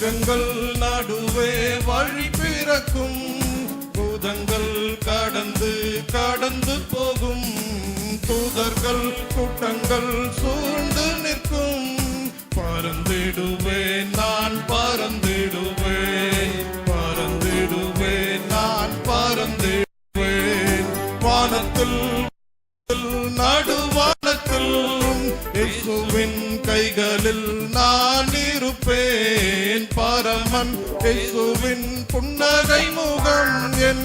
மேகங்கள் நடுவே வழி பிறக்கும், பூதங்கள் கடந்து கடந்து போகும், தூதர்கள் கூட்டங்கள் சூழ்ந்து நிற்கும். பறந்திடுவேன் நான் பறந்திடுவேன், பறந்திடுவேன் நான் பறந்திடுவேன். வானத்தில் நடுவானத்தில் இயேசுவின் கைகளில் நான் இருப்பேன். பரமன் இயேசுவின் புன்னகை முகம் என்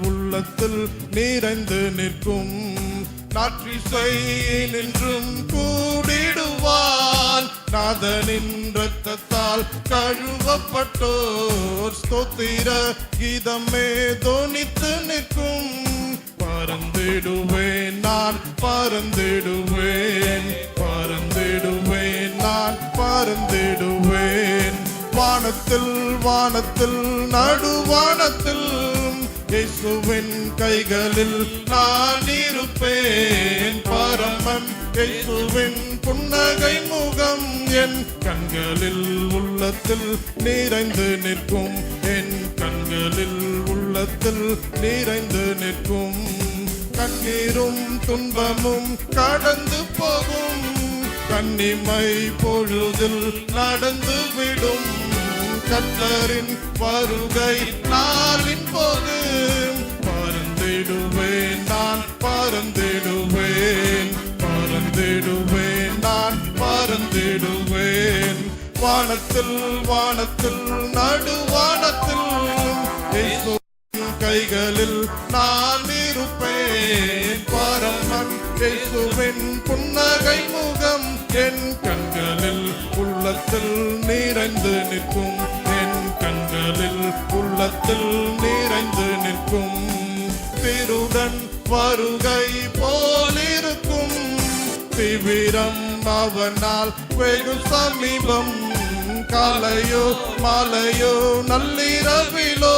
உள்ளத்தில் நிறைந்து நிற்கும். நாற்றிசை நின்றும் கூடிடுவான், நாதனின் இரத்தத்தால் கழுவப்பட்டோர் ஸ்தோத்திர கீதமே தொனித்து நிற்கும். பறந்திடுவேன் நான் பறந்திடுவேன், பறந்திடுவேன் நான் பறந்திடுவேன். வானத்தில் வானத்தில் நடுவானத்தில் இயேசுவின் கைகளில் நான் இருப்பேன். பரமன் இயேசுவின் புன்னகை முகம் என் கண்களில் உள்ளத்தில் நிறைந்து நிற்கும், என் கண்களில் உள்ளத்தில் நிறைந்து நிற்கும். கண்ணீரும் துன்பமும் கடந்து போகும், கன்னிமை பொழுதில் நடந்து விடும். கர்த்தரின் வருகை நாளின் போது பறந்திடுவேன் நான் பறந்திடுவேன், பறந்திடுவேன் நான் பறந்திடுவேன். வானத்தில் வானத்தில் நடுவானத்தில் இயேசுவின் கைகளில் நான் இருப்பேன். பரமன் இயேசுவின் புன்னகை முகம் என் கண்களில் உள்ளத்தில் நிறைந்து நிற்கும், என் கண்களில் உள்ளத்தில் நிறைந்து நிற்கும். திருடன் வருகை போலிருக்கும், தீவிரம் அவனால் வெகு சமீபம். காலையோ மாலையோ நள்ளிரவிலோ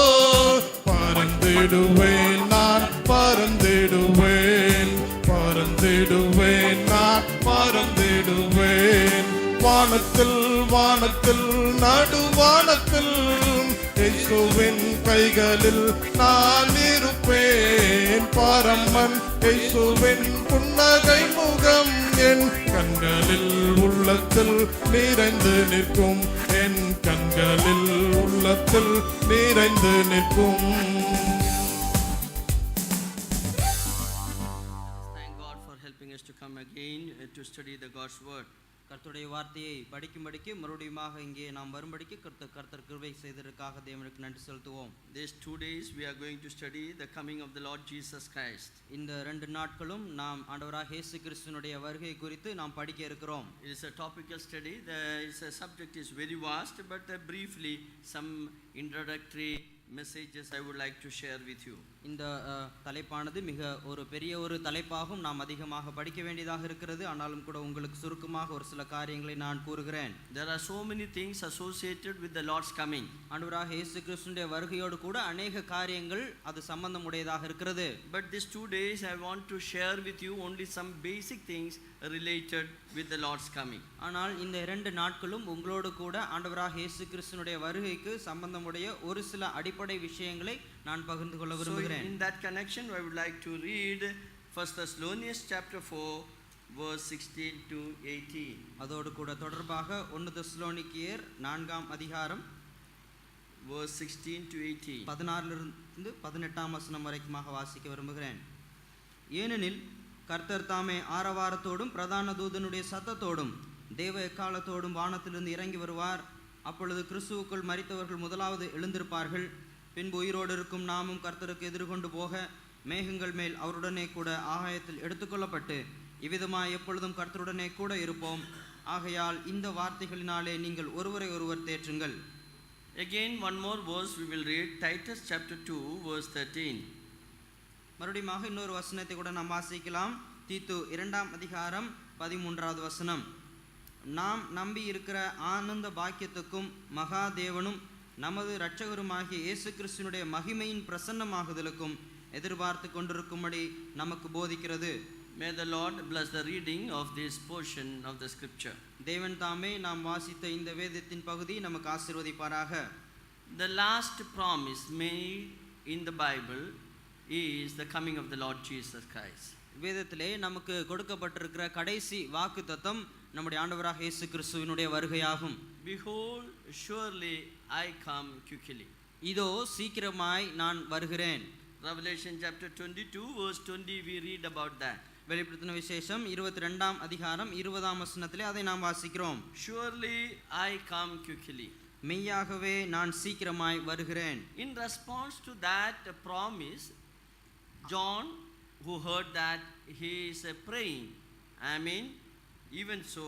பறந்திடுவேன் நான் பறந்திடுவேன், பறந்திடுவேன் நான் பறந்திடுவேன். வானத்தில் வானத்தில் நடுவானத்தில் இயேசுவின் கைகளில் நான் இருப்பேன். பரமன் இயேசுவின் புன்னகை முகம் என் கண்களில் உள்ளத்தில் நிறைந்து நிற்கும், என் கண்களில் உள்ளத்தில் நிறைந்து நிற்கும். Thank God for helping us to come again to study the God's word. கர்த்தருடைய வார்த்தையை படிக்கும்படிக்கு மறுபடியுமாக இங்கே நாம் வரும்படிக்கு கர்த்தர் கிருபை செய்ததற்காக தேவனுக்கு நன்றி செலுத்துவோம். These 2 days we are going to study the coming of the Lord Jesus Christ. இந்த 2 நாட்களும் நாம் ஆண்டவராகிய இயேசு கிறிஸ்துவினுடைய வருகை குறித்து நாம் படிக்க இருக்கிறோம். It is a topical study. The subject is very vast, but briefly some introductory messages I would like to share with you. இந்த தலைப்பானது மிக ஒரு பெரிய ஒரு தலைப்பாகும், நாம் அதிகமாக படிக்க வேண்டியதாக இருக்கிறது. ஆனாலும் கூட உங்களுக்கு சுருக்கமாக ஒரு சில காரியங்களை நான் கூறுகிறேன். There are so many things associated with the Lord's coming. ஆண்டவராகிய இயேசு கிறிஸ்துவினுடைய வருகையோடு கூட अनेक காரியங்கள் அது சம்பந்தமுடையதாக இருக்கிறது. But these 2 days I want to share with you only some basic things related with the Lord's coming. ஆனால் இந்த 2 நாட்களும் உங்களோடு கூட ஆண்டவராகிய இயேசு கிறிஸ்துவினுடைய வருகைக்கு சம்பந்தமுடைய ஒரு சில அடிப்படை விஷயங்களை நான் பகிர்ந்து கொள்ள விரும்புகிறேன். So in that connection I would like to read 1 Thessalonians chapter 4 verse 16 to 18. அதோடு கூட தொடர்பாக 1 தெசலோனிக்கேயர் 4ஆம் அதிகாரம் verse 16 to 18 16 இருந்து 18ஆம் வசனம் வரைக்குமாக வாசிக்க விரும்புகிறேன். ஏனெனில் கர்த்தர் தாமே ஆரவாரத்தோடும் பிரதான தூதனுடைய சத்தத்தோடும் தேவ எக்காலத்தோடும் வானத்திலிருந்து இறங்கி வருவார். அப்பொழுது கிறிஸ்துவுக்குள் மரித்தவர்கள் முதலாவது எழுந்திருப்பார்கள். பின்பு உயிரோடு இருக்கும் நாமும் கர்த்தருக்கு எதிர்கொண்டு போக மேகங்கள் மேல் அவருடனே கூட ஆகாயத்தில் எடுத்துக்கொள்ளப்பட்டு இவ்விதமாய் எப்பொழுதும் கர்த்தருடனே கூட இருப்போம். ஆகையால் இந்த வார்த்தைகளினாலே நீங்கள் ஒருவரை ஒருவர் தேற்றுங்கள். Again one more verse we will read, Titus chapter 2 verse 13. மறுபடியும் இன்னொரு வசனத்தை கூட நாம் வாசிக்கலாம். தீத்து 2ஆம் அதிகாரம் 13வது வசனம். நாம் நம்பி இருக்கிற ஆனந்த பாக்கியத்துக்கும் மகாதேவனும் நமது இரட்சகருமாகிய இயேசு கிறிஸ்துவினுடைய மகிமையின் பிரசன்னமாகுதலுக்கும் எதிர்பார்த்து கொண்டிருக்கும்படி நமக்கு போதிக்கிறது. May the Lord bless the reading of this portion of the scripture. தேவன் தாமே நாம் வாசித்த இந்த வேதத்தின் பகுதி நமக்கு ஆசீர்வதிப்பாராக. The last promise made in the Bible is the coming of the Lord Jesus Christ. வேதத்திலே நமக்கு கொடுக்கப்பட்டிருக்கிற கடைசி வாக்குத்தத்தம் நம்முடைய ஆண்டவராக இயேசு கிறிஸ்துவினுடைய வருகையாகும். Behold, surely I come quickly. இதோ சீக்கிரமாய் நான் வருகிறேன். Revelation chapter 22 verse 20 we read about that. வெளிப்படுத்தின விசேஷம் 22ஆம் அதிகாரம் 20ஆம் வசனத்திலே அதை நாம் வாசிக்கிறோம். Surely I come quickly. மெய்யாகவே நான் சீக்கிரமாய் வருகிறேன். In response to that promise, John, who heard that, he is praying, Amen, even so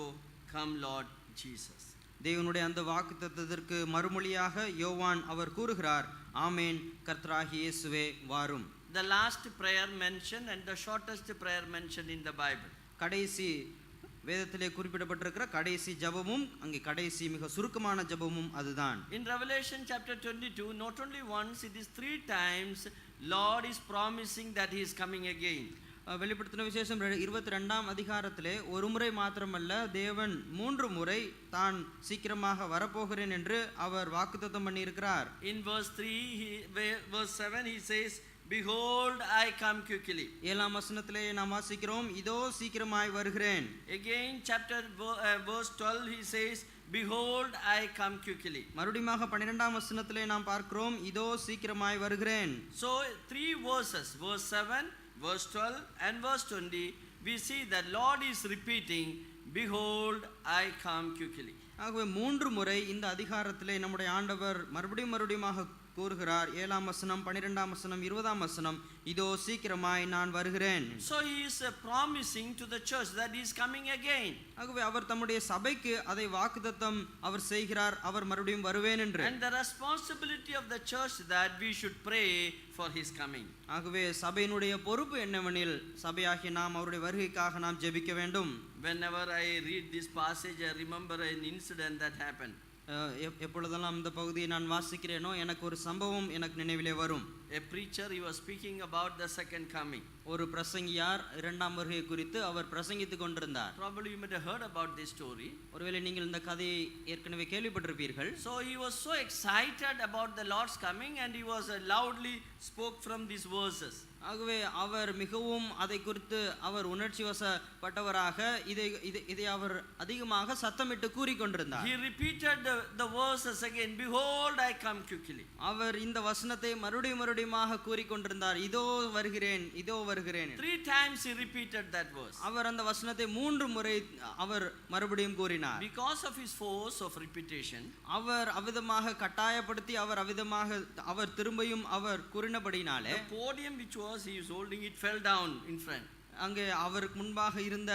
come Lord Jesus. தேவனுடைய அந்த வாக்குத்தத்தத்திற்கு மறுமொழியாக யோவான் அவர் கூறுகிறார், ஆமென், கர்த்தராகிய இயேசுவே வாரும். The last prayer mentioned and the shortest prayer mentioned in the Bible. கடைசி வேதத்திலே குறிப்பிடப்பட்டிருக்கிற கடைசி ஜெபமும் அங்கே கடைசி மிக சுருக்கமான ஜெபமும் அதுதான். In Revelation chapter 22, not only once, it is 3 times Lord is promising that he is coming again. வெளிப்படுத்தின விசேஷம் 22ஆம் அதிகாரத்திலே ஒரு முறை மாத்திரமல்ல, தேவன் 3 முறை தான் சீக்கிரமாக வரப்போகிறேன் என்று அவர் வாக்குத்தத்தம் பண்ணியிருக்கிறார். In verse 7 he says, Behold, I come quickly. 7ஆம் வசனத்திலே நாம் வாசிக்கிறோம், இதோ சீக்கிரமாய் வருகிறேன். Again verse 12 he says, Behold, I come quickly. மறுபடியும் 12ஆம் வசனத்திலே நாம் பார்க்கிறோம், இதோ சீக்கிரமாய் வருகிறேன். So 3 verses, verse 7, verse 12 and verse 20, we see that Lord is repeating, Behold, I come quickly. ஆகவே 3 முறை இந்த அதிகாரத்திலே நம்முடைய ஆண்டவர் மறுபடியும் கூறுகிறார். 7ஆம் வசனம், 12ஆம் வசனம், 20ஆம் வசனம், இதோ சீக்கிரமாய் நான் வருகிறேன். So he is promising to the church that he is coming again. ஆகவே அவர் தம்முடைய சபைக்கு அதை வாக்குத்தத்தம் அவர் செய்கிறார், அவர் மறுபடியும் வருவேன் என்று. And the responsibility of the church that we should pray for his coming. ஆகவே சபையினுடைய பொறுப்பு என்னவெனில், சபையாகிய நாம் அவருடைய வருகைக்காக நாம் ஜெபிக்க வேண்டும். Whenever I read this passage, I remember an incident that happened. எப்பொழுதெல்லாம் இந்த பகுதியை நான் வாசிக்கிறேனோ எனக்கு ஒரு சம்பவம் எனக்கு நினைவிலே வரும். A preacher, he was speaking about the second coming. ஒரு பிரசங்கியார் இரண்டாம் வருகை குறித்து அவர் பிரசங்கித்துக் கொண்டிருந்தார். Probably you might have heard about this story. ஒருவேளை நீங்கள் இந்த கதையை ஏற்கனவே கேள்விப்பட்டிருப்பீர்கள். So he was so excited about the Lord's coming and he was loudly spoke from these verses. ஆகவே அவர் மிகவும் அதை குறித்து அவர் உணர்ச்சி வசப்பட்டவராக இதை அவர் அதிகமாக சத்தமிட்டு கூறிக்கொண்டிருந்தார். He repeated the verses again, Behold, I come quickly. அவர் இந்த வசனத்தை மறுபடியுமாக கூறிக்கொண்டிருந்தார், இதோ வருகிறேன், இதோ வருகிறேன். 3 times he repeated that verse. அவர் அந்த வசனத்தை 3 முறை அவர் மறுபடியும் கூறினார். Because of his force of repetition, அவர் அவிதமாக கட்டாயப்படுத்தி அவர் திரும்பியும் அவர் கூறினபடினாலே, the podium which he is holding, it fell down in front. அங்கே அவருக்கு முன்பாக இருந்த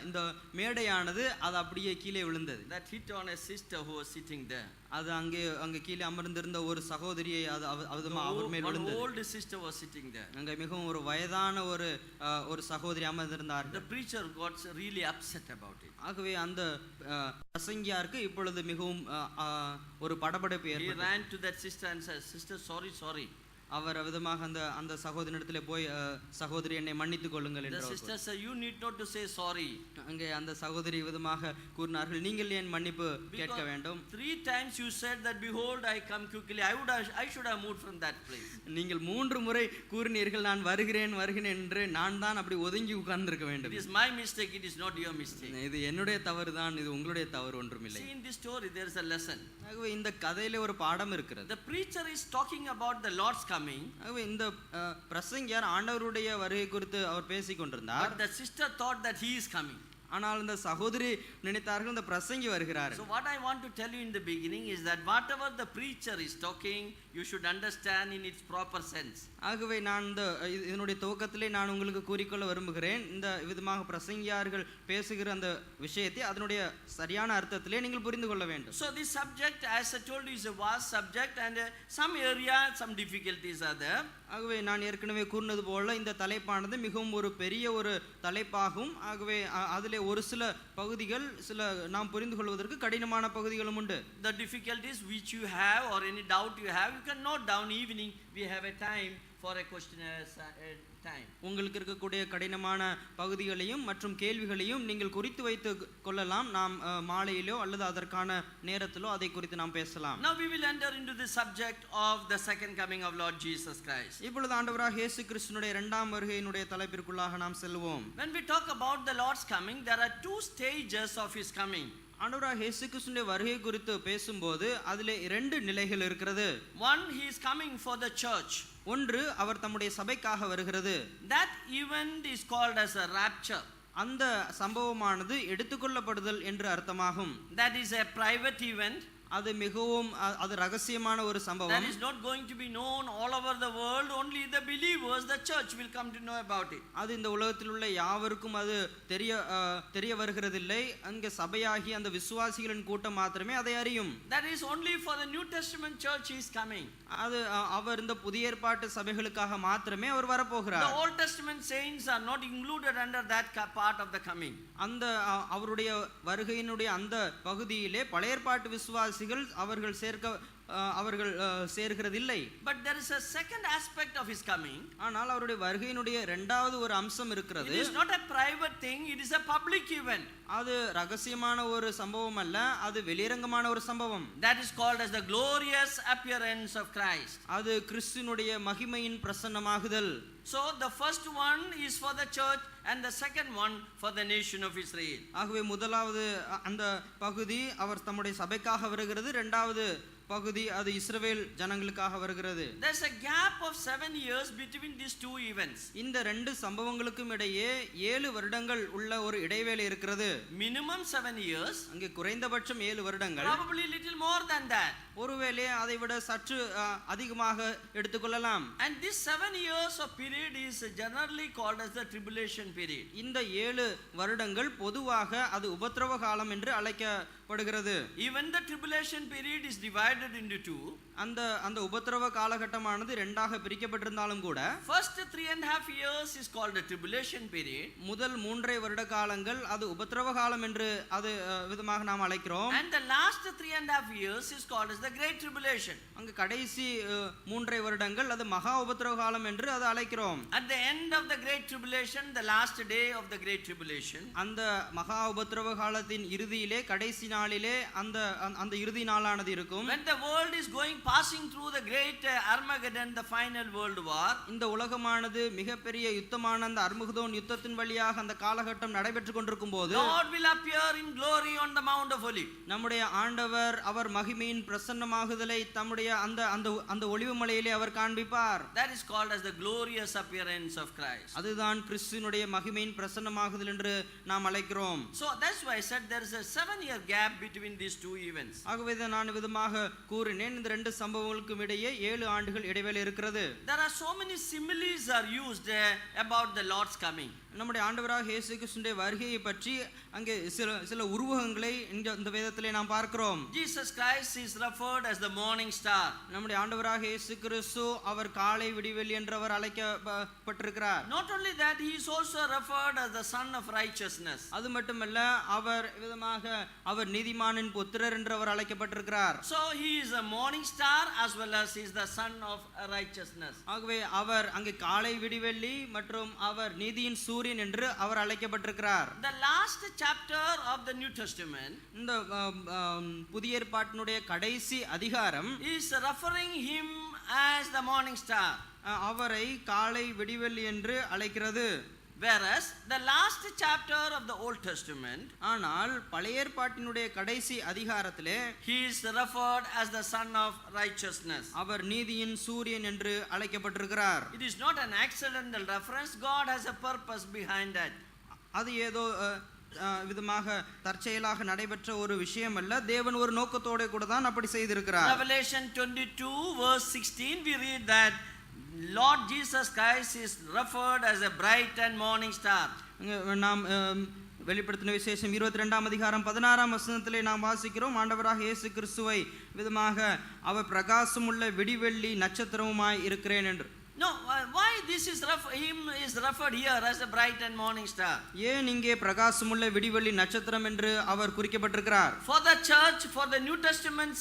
இந்த மேடையானது அது அப்படியே கீழே விழுந்தது. That hit on a sister who was sitting there. அது அங்கே கீழே அமர்ந்திருந்த ஒரு சகோதரியை அவர் மேல் விழுந்தது. Old sister was sitting there. அங்கே மிகவும் ஒரு வயதான ஒரு சகோதரி அமர்ந்திருந்தார். The preacher got really upset about it. ஆகவே அந்த பிரசங்கியாருக்கு இப்பொழுது மிகவும் ஒரு படபடப்பு ஏற்பட்டது. He ran to that sister and said, Sister, sorry. அவர் விதமாக அந்த சகோதரியிடத்திலே போய், சகோதரி என்னை மன்னித்துக் கொள்ளுங்கள் என்றார். The sister said, You need not to say sorry. அங்கே அந்த சகோதரி விதமாக கூறினார்கள், நீங்கள் ஏன் மன்னிப்பு கேட்க வேண்டும்? 3 times you said that, Behold, I come quickly. I should have moved from that place. நீங்கள் 3 முறை கூறினீர்கள், நான் வருகிறேன் என்று. நான் தான் அப்படி ஒதுங்கி உட்கார்ந்திருக்க வேண்டும். It is my mistake, it is not your mistake. இது என்னுடைய தவறு தான், இது உங்களுடைய தவறு ஒன்றுமில்லை. See, in this story there is a lesson. ஆகவே இந்த கதையிலே ஒரு பாடம் இருக்கிறது. The preacher is talking about the Lord's coming. ஆகவே இந்த பிரசங்கியார் ஆண்டவருடைய வருகை குறித்து அவர் பேசிக் கொண்டிருந்தார். But the sister thought that he is coming. ஆனால் இந்த சகோதரி நினைத்தார்கள் இந்த பிரசங்கி வருகிறார். So what I want to tell you in the beginning is that whatever the preacher is talking, you should understand in its proper sense. ஆகவே நான் இதனுடைய துவக்கத்திலே நான் உங்களுக்கு கூறிக்கொள்ள விரும்புகிறேன், இந்த விதமாக பிரசங்கியார்கள் பேசுகிற அந்த விஷயத்தை அதனுடைய சரியான அர்த்தத்திலே நீங்கள் புரிந்து கொள்ள வேண்டும். So this subject, as I told you, is a vast subject and some area, some difficulties are there. ஆகவே நான் ஏற்கனவே கூறினது போல இந்த தலைப்பானது மிகவும் ஒரு பெரிய ஒரு தலைப்பாகும். ஆகவே அதிலே ஒரு சில பகுதிகள் நாம் புரிந்து கொள்வதற்கு கடினமான பகுதிகளும் உண்டு. The difficulties which you have or any doubt you have, you can note down. Evening we have a time for a questionnaire time. உங்களுக்கு இருக்கக்கூடிய கடினமான பகுதிகளையும் மற்றும் கேள்விகளையும் நீங்கள் குறித்து வைத்து கொள்ளலாம். நாம் மாலையிலோ அல்லது அதற்கான நேரத்திலோ அதை குறித்து நாம் பேசலாம். Now we will enter into the subject of the second coming of Lord Jesus Christ. இப்பொழுது ஆண்டவராகிய இயேசு கிறிஸ்துவினுடைய இரண்டாம் வருகையினுடைய தலைப்பிற்குள்ளாக நாம் செல்வோம். When we talk about the Lord's coming, there are two stages of his coming. ஆண்டவராகிய இயேசு கிறிஸ்துவினுடைய வருகை குறித்து பேசும்போது அதிலே இரண்டு நிலைகள் இருக்கிறது. One, he is coming for the church. ஒன்று, அவர் தம்முடைய சபைக்காக வருகிறது. That event is called as a rapture. அந்த சம்பவமானது எடுத்துக்கொள்ளப்படுதல் என்று அர்த்தமாகும். That is a private event. அது மிகவும் அது ரகசியமான ஒரு That சம்பவம். is not going to be known all over the world. Only the believers, the church will come to know about it. அது இந்த உலகத்தில் உள்ள யாவருக்கும் அது தெரிய வருகிறதில்லை. அங்கே சபையாகி அந்த விசுவாசிகளின் கூட்டம் மாத்திரமே அதை அறியும். That is only for the New Testament church he is coming. அது அவர் இந்த புதிய ஏற்பாட்டு சபைகளுக்காக மாத்திரமே அவர் வரப்போகிறார். The Old Testament saints are not included under that part of the coming. அந்த அவருடைய வருகையினுடைய அந்த பகுதியிலே பழைய ஏற்பாட்டு விசுவாசிகள் அவர்கள் சேர்கிறதில்லை. But there is a second aspect of his coming. ஆனால் அவருடைய வருகையினுடைய இரண்டாவது ஒரு அம்சம் இருக்கிறது. It is not a private thing, it is a public event. அது ரகசியமான ஒரு சம்பவம் அல்ல, அது வெளியரங்கமான ஒரு சம்பவம். That is called as the glorious appearance of Christ. அது கிறிஸ்துவினுடைய மகிமையின் பிரசன்னமாகுதல். So the first one is for the church and the second one for the nation of Israel. ஆகவே முதலாவது அந்த பகுதி அவர் தம்முடைய சபைக்காக வருகிறது. இரண்டாவது பகுதி அது இஸ்ரவேல் ஜனங்களுக்காக வருகிறது. There's a gap of 7 years between these two events. இந்த ரெண்டு சம்பவங்களுக்கும் இடையே 7 வருடங்கள் உள்ள ஒரு இடைவேளை இருக்கிறது. Minimum 7 years. அங்கே குறைந்தபட்சம் 7 வருடங்கள். Probably little more than that. ஒருவேளை அதை விட சற்று அதிகமாக எடுத்துக்கொள்ளலாம். And this 7 years of period is generally called as the tribulation period. இந்த 7 வருடங்கள் பொதுவாக அது உபத்திரவ காலம் என்று அழைக்கப்படுகிறது. Even the tribulation period is divided into two. அந்த உபத்திரவ காலகட்டமானது இரண்டாக பிரிக்கப்பட்டிருந்தாலும் கூட First 3.5 years is called the tribulation period. முதல் 3.5 வருட காலங்கள் அது உபத்திரவ காலம் என்று அது விதமாக நாம் அழைக்கிறோம். And the last 3.5 years is called as the great tribulation. அங்க கடைசி 3.5 வருடங்கள் அது மகா உபத்திரவ காலம் என்று அது அழைக்கிறோம். At the end of the great tribulation, the last day of the great tribulation, அந்த மகா உபத்திரவ காலத்தின் இறுதியிலே கடைசி நாளிலே அந்த இறுதி நாளானது இருக்கும். when the world is passing through the great Armageddon, the final world war, இந்த உலகமானது மிகப்பெரிய யுத்தமான அந்த அர்மகதோன் யுத்தத்தின் வழியாக அந்த காலகட்டம் நடைபெற்றுக் கொண்டிருக்கும் போது God will appear in glory on the Mount of Olives. நம்முடைய ஆண்டவர் அவர் மகிமையின் பிரசன்னமாகுதலை தம்முடைய அந்த ஒளிவு மலையிலே அவர் காண்பிப்பார். That is called as the glorious appearance of Christ. அதுதான் கிறிஸ்துவினுடைய மகிமையின் பிரசன்னமாகுதல் என்று நாம் அழைக்கிறோம். So that's why I said there is a 7-year gap between these two events. ஆகவே நான் விதமாக கூறினேன், இந்த ரெண்டு சம்பவங்களுக்கும் இடையே 7 ஆண்டுகள் இடைவேளை இருக்கிறது. There are so many similes are used about the Lord's coming. நம்முடைய ஆண்டவராகிய இயேசு கிறிஸ்துவினுடைய வருகையை பற்றி அங்கே சில உருவகங்களை இந்த வேதத்திலே நாம் பார்க்கிறோம். Jesus Christ is referred as the morning star. நம்முடைய ஆண்டவராகிய இயேசு கிறிஸ்து அவர் காலை விடிவெள்ளி என்றவர் அழைக்கப்பட்டிருக்கிறார். Not only that, he is also referred as the son of righteousness. அது மட்டுமல்ல, அவர் விதமாக அவர் நீதிமானின் புத்திரர் என்றவர் அழைக்கப்பட்டிருக்கிறார். So he is a morning star as well as he is the son of righteousness. ஆகவே அவர் அங்கே காலை விடிவெள்ளி மற்றும் அவர் நீதியின் சூரியன் என்று அவர் அழைக்கப்பட்டிருக்கிறார். The last chapter of the New Testament, இந்த புதிய ஏற்பாட்டினுடைய கடைசி அதிகாரம் is referring him as the morning star. அவரை காலை விடிவெள்ளி என்று அழைக்கிறது. Whereas the last chapter of the Old Testament, ஆனால் பழைய ஏற்பாட்டினுடைய கடைசி அதிகாரத்திலே he is referred as the son of righteousness. அவர் நீதியின் சூரியன் என்று அழைக்கப்பட்டிருக்கிறார். It is not an accidental reference. God has a purpose behind that. அது ஏதோ விதமாக தற்செயலாக நடைபெற்ற ஒரு விஷயம் அல்ல. தேவன் ஒரு நோக்கத்தோட கூட தான் அப்படி செய்திருக்கிறார். Revelation 22 verse 16 we read that Lord Jesus Christ is referred as a bright and morning star. நாம் வெளிப்படுத்தின விசேஷம் 22ஆம் அதிகாரம் 16ஆம் வசனத்திலே நாம் வாசிக்கிறோம், ஆண்டவராக இயேசு கிறிஸ்துவை விதமாக அவர் பிரகாசமுள்ள விடிவெள்ளி நட்சத்திரமுமாய் இருக்கிறேன் என்று. No, why this is him is referred here as a bright and morning star? ஏன் இங்கே பிரகாசமுள்ள விடிவெள்ளி நட்சத்திரம் என்று அவர் குறிக்கப்பட்டிருக்கிறார்? For the church, for the New Testament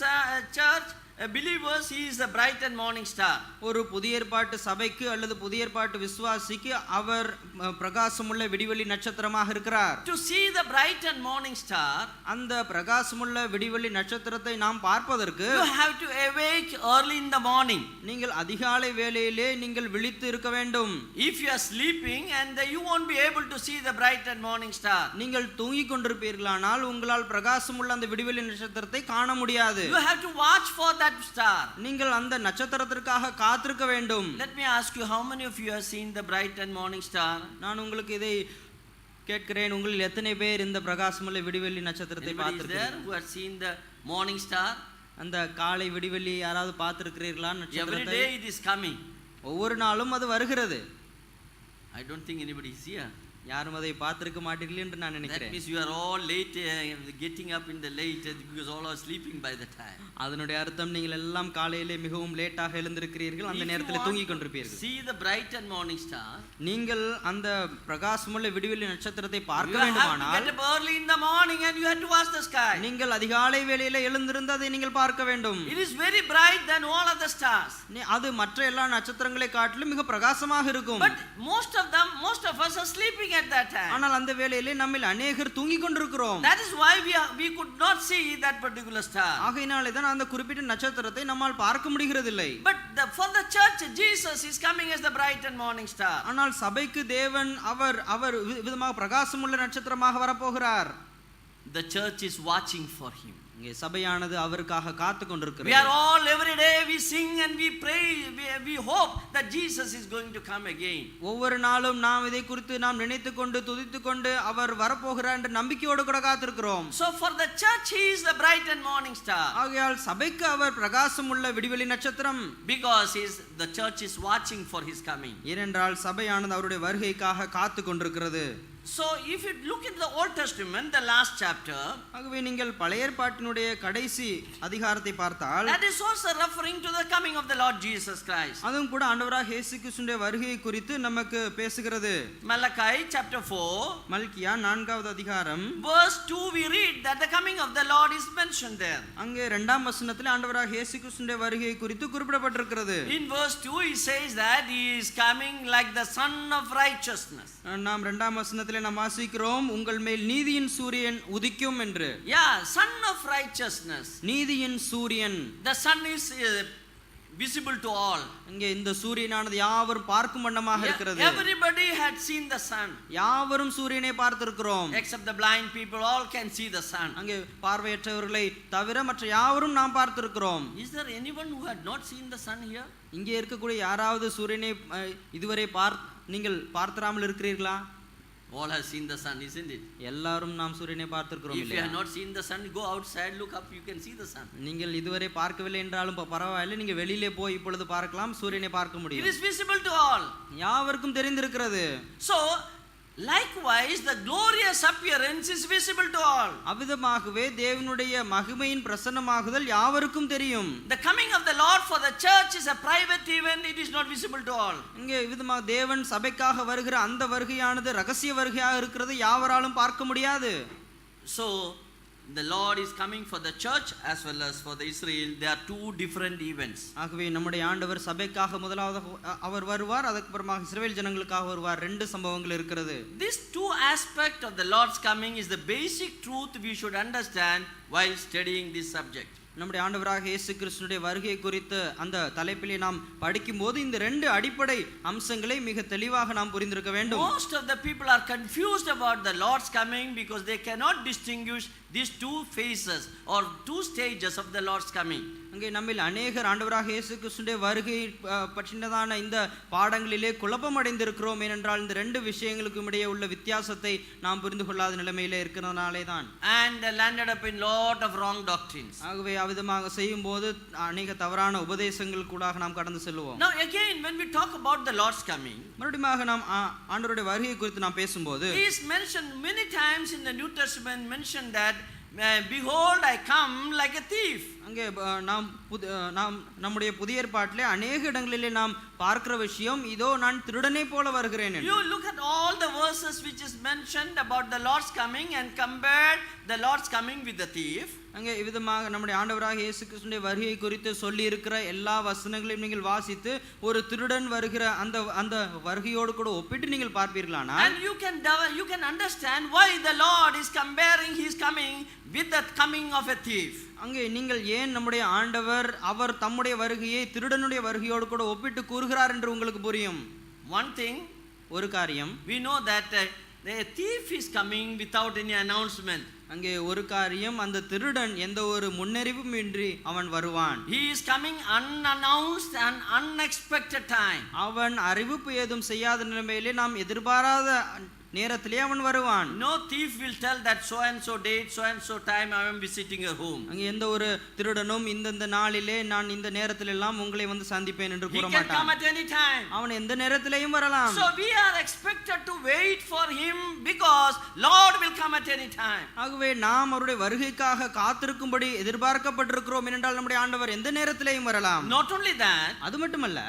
church, believers, he is the bright and morning star. ஒரு புதிய ஏற்பாட்டு சபைக்கு அல்லது புதிய ஏற்பாட்டு விசுவாசிக்கு அவர் பிரகாசமுள்ள விடிவெள்ளி நட்சத்திரமாக இருக்கிறார். To see the bright and morning star, அந்த பிரகாசமுள்ள விடிவெள்ளி நட்சத்திரத்தை நாம் பார்ப்பதற்கு you have to awake early in the morning. நீங்கள் அதிகாலை வேளையிலே நீங்கள் விழித்து இருக்க வேண்டும். If you are sleeping and you won't be able to see the bright and morning star. நீங்கள் தூங்கிக் கொண்டிருப்பீர்களானால் உங்களால் பிரகாசமுள்ள அந்த விடிவெள்ளி நட்சத்திரத்தை காண முடியாது. You have to watch for that star. நீங்கள் அந்த நட்சத்திரத்திற்காக காத்திருக்க வேண்டும். Let me ask you, how many of you have seen the bright and morning star? நான் உங்களுக்கு இதை கேட்கிறேன், உங்களில் எத்தனை பேர் இந்த பிரகாசமுள்ள விடிவெள்ளி நட்சத்திரத்தை Anybody is there பார்த்திருக்கிறீர்கள்? who has seen the morning star? அந்த காலை விடிவெள்ளி யாராவது பார்த்திருக்கிறீர்களா Every நட்சத்திரத்தை? day it is coming. ஒவ்வொரு நாளும் அது வருகிறது. I don't think anybody is here. யாரும் அதை பார்த்திருக்க மாட்டீர்கள் என்று நான் That நினைக்கிறேன். means you are all late, getting up in the late because all are sleeping by the time. அதனுடைய அர்த்தம் நீங்கள் எல்லாம் காலையிலே மிகவும் லேட்டாக எழுந்திருக்கிறீர்கள், அந்த If you நேரத்தில் want தூங்கிக் to கொண்டிருப்பீர்கள். see the bright and morning star, நீங்கள் அந்த பிரகாசமுள்ள விடிவெள்ளி நட்சத்திரத்தை you பார்க்க have to வேண்டுமானால் get up early in the morning and you have to watch the sky. நீங்கள் அதிகாலை வேளையிலே எழுந்திருந்து அதை நீங்கள் பார்க்க வேண்டும். It is very bright than all other stars. அது மற்ற எல்லா நட்சத்திரங்களை காட்டிலும் மிக பிரகாசமாக இருக்கும். But most of us are sleeping at that time. ஆனால் அந்த வேளையிலே நம்மில் அநேகர் தூங்கிக் கொண்டிருக்கிறோம். That is why we could not see that particular star. ஆகையினாலே தான் அந்த குறிப்பிட்ட நட்சத்திரத்தை நம்மால் பார்க்க முடிகிறதில்லை. But for the church, Jesus is coming as the bright and morning star. ஆனால் சபைக்கு தேவன் அவர் விதமாக பிரகாசமுள்ள நட்சத்திரமாக வரப்போகிறார். The church is watching for him. இங்கே சபையானது அவருக்காக காத்து We கொண்டிருக்கிறது. are all every day we sing and we pray, we hope that Jesus is going to come again. ஒவ்வொரு நாளும் நாம் இதை குறித்து நாம் நினைத்துக் கொண்டு துதித்துக் கொண்டு அவர் வரப்போகிறார் என்ற நம்பிக்கையோடு கூட காத்திருக்கிறோம். So for the church he is the bright and morning star. ஆகையால் சபைக்கு அவர் பிரகாசமுள்ள விடிவெள்ளி நட்சத்திரம். Because the church is watching for his coming. ஏனென்றால் சபையானது அவருடைய வருகைக்காக காத்து கொண்டிருக்கிறது. So if you look in the Old Testament, the last chapter, ஆகவே நீங்கள் பழைய ஏற்பாட்டினுடைய கடைசி அதிகாரத்தை பார்த்தால் that is also referring to the coming of the Lord Jesus Christ. அதுவும் கூட ஆண்டவராகிய இயேசு கிறிஸ்துவின் வருகையை குறித்து நமக்கு பேசுகிறது. Malachi chapter 4, மல்கியா 4வது அதிகாரம் verse 2, we read that the coming of the Lord is mentioned there. அங்கே 2ஆம் வசனத்தில் ஆண்டவராகிய இயேசு கிறிஸ்துவின் வருகையை குறித்து குறிப்பிடப்பட்டிருக்கிறது. In verse 2 he says that he is coming like the sun of righteousness. நாம் 2ஆம் வசனத்திலே நாம் வாசிக்கிறோம், உங்கள் மேல் நீதியின் சூரியன் உதிக்கும் என்று. Yeah, sun of righteousness. நீதியின் சூரியன். The sun is visible to all. இங்கே இந்த சூரியனானது யாவரும் பார்க்கும் வண்ணமாக இருக்கிறது. Everybody had seen the sun. யாவரும் சூரியனை பார்த்திருக்கிறோம். Except the blind people, all can see the sun. அங்கே பார்வையற்றவர்களை தவிர மற்ற யாவரும் நாம் பார்த்திருக்கிறோம். Is there anyone who had not seen the sun here? இங்கே இருக்கக்கூடிய யாராவது சூரியனை இதுவரை நீங்கள் பார்த்திராமல் இருக்கிறீர்களா? All have seen the sun, isn't it? எல்லாரும் நாம் சூரியனை பார்த்திருக்கிறோம் If you இல்லையா? have not seen the sun, go outside, look up, you can see the sun. நீங்கள் இதுவரை பார்க்கவில்லை என்றாலும் பரவாயில்லை, நீங்க வெளியிலே போய் இப்பொழுது பார்க்கலாம், சூரியனை பார்க்க It முடியும். is visible to all. யாவருக்கும் தெரிந்திருக்கிறது. So, likewise, the glorious appearance is visible to all. அவ்விதமாகவே தேவனுடைய மகிமையின் பிரசன்னமாகுதல் யாவருக்கும் தெரியும். The coming of the Lord for the church is a private event, it is not visible to all. இங்கே விதமாக தேவன் சபைக்காக வருகிற அந்த வருகையானது ரகசிய வருகையாக இருக்கிறது, யாவராலும் பார்க்க முடியாது. So, the Lord is coming for the church as well as for the Israel. There are two different events. ஆகவே நம்முடைய ஆண்டவர் சபைக்காக முதலாவது அவர் வருவார், அதுக்கு அப்புறமா இஸ்ரவேல் ஜனங்களுக்காக வருவார். 2 சம்பவங்கள் இருக்கிறது. This two aspect of the Lord's coming is the basic truth we should understand while studying this subject. நம்முடைய ஆண்டவராக இயேசு கிறிஸ்துவினுடைய வருகை குறித்து அந்த தலைப்பிலே நாம் படிக்கும்போது இந்த 2 அடிப்படை அம்சங்களை மிக தெளிவாக நாம் புரிந்திருக்க வேண்டும். Most of the people are confused about the Lord's coming because they cannot distinguish these two phases or two stages of the Lord's coming. அங்கே நம்மில் அநேகர் ஆண்டவராக இயேசு கிறிஸ்துவினுடைய வருகை பற்றினதான இந்த பாடங்களிலே குழப்பம் அடைந்திருக்கிறோம். ஏனென்றால் இந்த 2 விஷயங்களுக்கும் இடையே உள்ள வித்தியாசத்தை நாம் புரிந்து கொள்ளாத நிலைமையிலே இருக்கிறதுனாலே தான். And landed up in lot of wrong doctrines. ஆகவே அவ்விதமாக செய்யும்போது அநேக தவறான உபதேசங்கள் கூடாக நாம் கடந்து செல்வோம். Now again, when we talk about the Lord's coming, மறுபடியும் நாம் ஆண்டவருடைய வருகை குறித்து நாம் பேசும்போது he is mentioned many times in the New Testament, mentioned that behold I come like a thief. அங்கே நாம் நம்முடைய புதிய ஏற்பாட்டிலே அநேக இடங்களிலே நாம் பார்க்கிற விஷயம், இதோ நான் திருடனை போல வருகிறேன். You look at all the verses which is mentioned about the Lord's coming and compare the Lord's coming with the thief. அங்கே விதமாக நம்முடைய ஆண்டவராக இயேசு கிறிஸ்துவின் வருகை குறித்து சொல்லி இருக்கிற எல்லா வசனங்களையும் நீங்கள் வாசித்து ஒரு திருடன் வருகிற அந்த வருகையோடு கூட ஒப்பிட்டு நீங்கள் பார்ப்பீர்களானா, and you can understand why the Lord is comparing his coming with the coming of a thief. அங்கே நீங்கள் ஏன் நம்முடைய ஆண்டவர் அவர் தம்முடைய வருகையை திருடனுடைய வருகையோடு கூட ஒப்பிட்டு கூறுகிறார் என்று உங்களுக்கு புரியும். One thing, ஒரு காரியம், we know that the thief is coming without any announcement. அங்கே ஒரு காரியம், அந்த திருடன் எந்த ஒரு முன்னறிவும் இன்றி அவன் வருவான். He is coming unannounced and unexpected time. அவன் அறிவிப்பு ஏதும் செய்யாத நிலைமையிலே நாம் எதிர்பாராத நேரத்திலே அவன் வருவான். No thief will tell that so and so date, so and so time I am visiting your home. அங்கே எந்த ஒரு திருடனும் இந்த நாளிலே நான் இந்த நேரத்தில் எல்லாம் உங்களை வந்து சந்திப்பேன் என்று கூற He can come மாட்டான். at any time. அவன் எந்த நேரத்திலேயும் வரலாம். So we are expected to wait for him because Lord will come at any time. ஆகவே நாம் அவருடைய வருகைக்காக காத்திருக்கும்படி எதிர்பார்க்கப்பட்டிருக்கிறோம். ஏனென்றால் நம்முடைய ஆண்டவர் எந்த நேரத்திலேயும் வரலாம். Not only that, அது மட்டுமல்ல,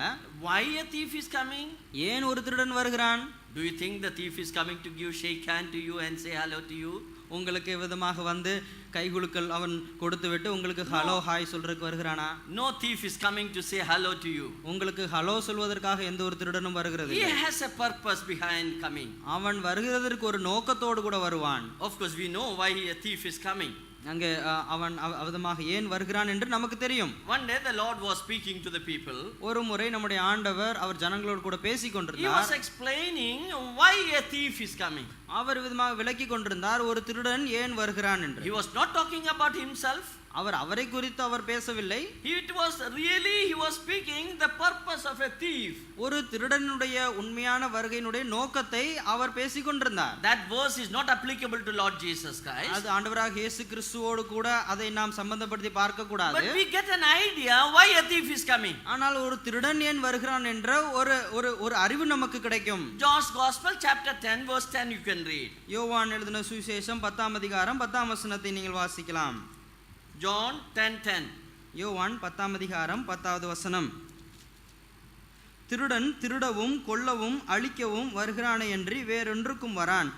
why a thief is coming? ஏன் ஒரு திருடன் வருகிறான்? Do you think the thief is coming to give shake hand to you and say hello to you? உங்களுக்கு விதமாக வந்து கைகுலுக்கல் அவன் கொடுத்து விட்டு உங்களுக்கு ஹலோ ஹாய் சொல்றதுக்கு வருகிறானா? No thief is coming to say hello to you. உங்களுக்கு ஹலோ சொல்வதற்காக எந்த ஒரு திருடனும் வருகிறது He இல்லை. has a purpose behind coming. அவன் வருகிறதற்கு ஒரு நோக்கத்தோடு கூட வருவான். Of course we know why a thief is coming. அங்கே அவன் விதமாக ஏன் வருகிறான் என்று நமக்கு தெரியும். One day the Lord was speaking to the people. ஒரு முறை நம்முடைய ஆண்டவர் அவர் ஜனங்களோடு கூட பேசிக் He கொண்டிருந்தார். was explaining why a thief is coming. அவர் விதமாக விளக்கி கொண்டிருந்தார் ஒரு திருடன் ஏன் வருகிறான் என்று. He was not talking about himself. அவர் அவரை குறித்து அவர் பேசவில்லை. It was really he was speaking the purpose of a thief. ஒரு திருடனுடைய உண்மையான வருகையினுடைய நோக்கத்தை அவர் பேசிக் கொண்டிருந்தார். That verse is not applicable to Lord Jesus Christ. அது ஆண்டவராக இயேசு கிறிஸ்துவோடு கூட அதை நாம் சம்பந்தப்படுத்தி பார்க்க கூடாது. But we get an idea why a thief is coming. ஆனால் ஒரு திருடன் ஏன் வருகிறான் என்ற ஒரு அறிவு நமக்கு கிடைக்கும். John's Gospel chapter 10 verse 10 you can read. யோவான் எழுதின சுவிசேஷம் 10ஆம் அதிகாரம் 10ஆம் வசனத்தை நீங்கள் வாசிக்கலாம். John 10:10. யோவான் 10ஆம் அதிகாரம் 10வது வசனம். திருடன் திருடவும் கொல்லவும் அழிக்கவும் வருகிறானே என்று வேறொன்றுக்கும் வரான்.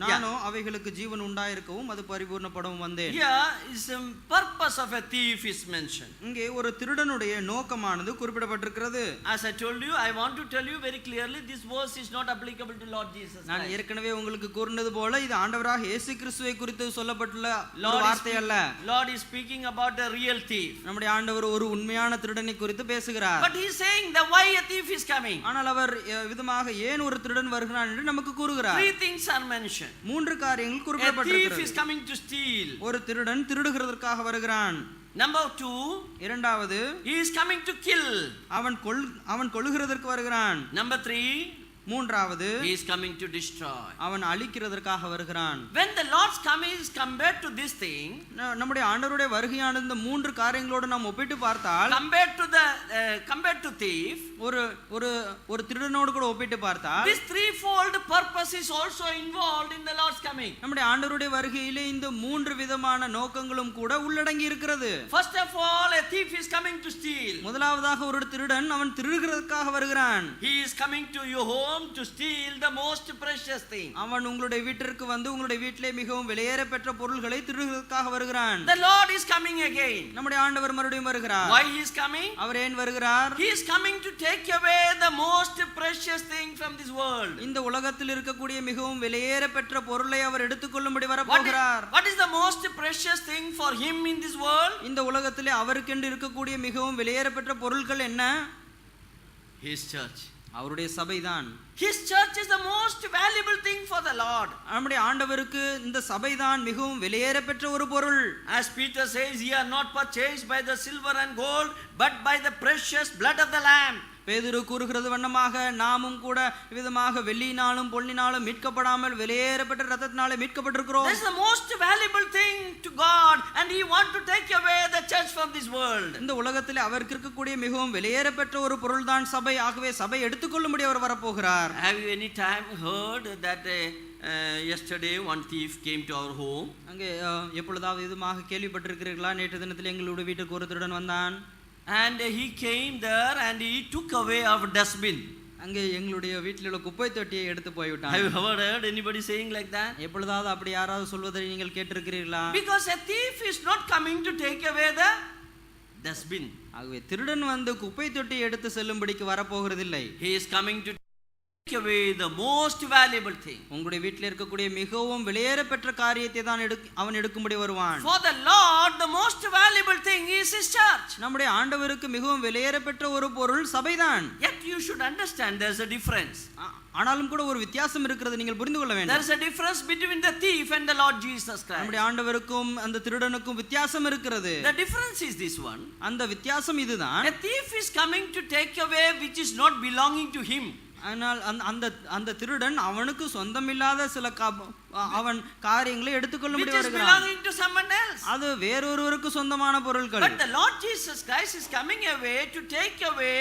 நானோ அவைகளுக்கு ஜீவன் உண்டாயிருக்கவும் அது பரிபூர்ணப்படவும் வந்தேன். Here is the purpose of a thief is mentioned. இங்கே ஒரு திருடனுடைய நோக்கமானது குறிப்பிடப்பட்டிருக்கிறது. As I told you, I want to tell you very clearly this verse is not applicable to Lord Jesus நான் Christ. ஏற்கனவே உங்களுக்கு கூறினது போல இது ஆண்டவராக இயேசு கிறிஸ்துவை குறித்து சொல்லப்பட்டுள்ள ஒரு வார்த்தை அல்ல. Lord is speaking about a real thief. நம்முடைய ஆண்டவர் ஒரு உண்மையான திருடனை குறித்து பேசுகிறார். But he is saying that why a thief is coming. ஆனால் அவர் விதமாக ஏன் ஒரு திருடன் வருகிறான் என்று நமக்கு கூறுகிறார். Three things are mentioned. மூன்று காரியங்கள் A thief is குறிப்பிடப்பட்டிருக்கிறது. coming to steal. ஒரு திருடன் திருடுகிறதற்காக வருகிறான். Number 2, இரண்டாவது he is coming to kill. அவன் கொல்லுகிறதற்கு வருகிறான். Number 3, மூன்றாவது he is coming to destroy. அவன் அழிக்கிறதற்காக வருகிறான். When the Lord's coming is compared to this thing, நம்முடைய ஆண்டவருடைய வருகையானது இந்த மூன்று காரியங்களோடு நாம் ஒப்பிட்டு பார்த்தால், compared to thief, ஒரு திருடனோடு கூட ஒப்பிட்டு பார்த்தால், this threefold purpose is also involved in the Lord's coming. நம்முடைய ஆண்டவருடைய வருகையிலே இந்த மூன்று விதமான நோக்கங்களும் கூட உள்ளடங்கி இருக்கிறது. First of all, a thief is coming to steal. முதலாவதாக ஒரு திருடன் அவன் திருடுகிறதற்காக வருகிறான். He is coming to your home to steal the most precious thing. அவன் உங்களுடைய வீட்டிற்கு வந்து உங்களுடைய வீட்டிலே மிகவும் விலையேற பெற்ற பொருள்களை திருடுகிறதற்காக வருகிறான். The Lord is coming again. நம்முடைய ஆண்டவர் மறுபடியும் வருகிறார். Why he is coming? அவர் ஏன் வருகிறார்? He is coming to take away the most precious thing from this world. இந்த உலகத்தில் இருக்கக்கூடிய மிகவும் விலையேற பெற்ற பொருளை அவர் எடுத்துக்கொள்ளும்படி வரப்போகிறார். What is the most precious thing for him in this world? இந்த உலகத்திலே அவருக்கென்று இருக்கக்கூடிய மிகவும் விலையேற பெற்ற பொருட்கள் என்ன? His church. அவருடைய சபைதான். His church is the most valuable thing for the Lord. நம்முடைய ஆண்டவருக்கு இந்த சபைதான் மிகவும் விலையேற பெற்ற ஒரு பொருள். As Peter says, ye are not purchased by the silver and gold, but by the precious blood of the Lamb. பேதுரு கூறுகிறது வண்ணமாக நாமும் கூட விதமாக வெள்ளியினாலும் பொன்னினாலும் மீட்கப்படாமல் வெளியேறப்பட்ட ரத்தத்தினாலே மீட்கப்பட்டிருக்கிறோம். This is the most valuable thing to God, and He wants to take away the church from this world. இந்த உலகத்தில் அவருக்கு இருக்கக்கூடிய மிகவும் வெளியேறப்பட்ட ஒரு பொருள்தான் சபை. ஆகவே சபை எடுத்துக்கொள்ளும்படி அவர் வரப்போகிறார். Have you any time heard that yesterday one thief came to our home? அங்கே எப்பொழுதாவது இதுமாக கேள்விப்பட்டிருக்கிறீர்களா? நேற்று தினத்தில் எங்களுடைய வீட்டுக்கு ஒரு திருடன் வந்தான். And he came there and he took away our dustbin. அங்கே எங்களுடைய வீட்டில் உள்ள குப்பை தொட்டியை எடுத்து போய்விட்டான். Have you ever heard anybody saying like that? எப்பொழுதாவது அப்படி யாராவது சொல்வதை நீங்கள் கேட்டிருக்கிறீர்களா? Because a thief is not coming to take away the dustbin. ஆகவே திருடன் வந்து குப்பை தொட்டியை எடுத்து செல்லும்படிக்கு வரப்போகிறதில்லை. He is coming to take away the most valuable thing. உங்களுடைய வீட்டில் இருக்கக்கூடிய மிகவும் வெளியேறப்பெற்ற காரியத்தை தான் அவன் எடுக்கும்படி வருவான். For the Lord, the most valuable thing is His church. நம்முடைய ஆண்டவருக்கு மிகவும் வெளியேறப்பெற்ற ஒரு பொருள் சபைதான். Yet you should understand there is a difference. ஆனாலும் கூட ஒரு வித்தியாசம் இருக்கிறது, நீங்கள் புரிந்து கொள்ள வேண்டும். There is a difference between the thief and the Lord Jesus Christ. நம்முடைய ஆண்டவருக்கும் அந்த திருடனுக்கும் வித்தியாசம் இருக்கிறது. The difference is this one. அந்த வித்தியாசம் இதுதான். A thief is coming to take away which is not belonging to him. ஆனால் அந்த திருடன் அவனுக்கு சொந்தமில்லாத சில அவன் காரியங்களை எடுத்துக்கொள்ளும்படி வருகிறான். belonging to someone else. அது வேறொருவருக்கு சொந்தமான பொருட்கள். But the Lord Jesus Christ is coming away to take away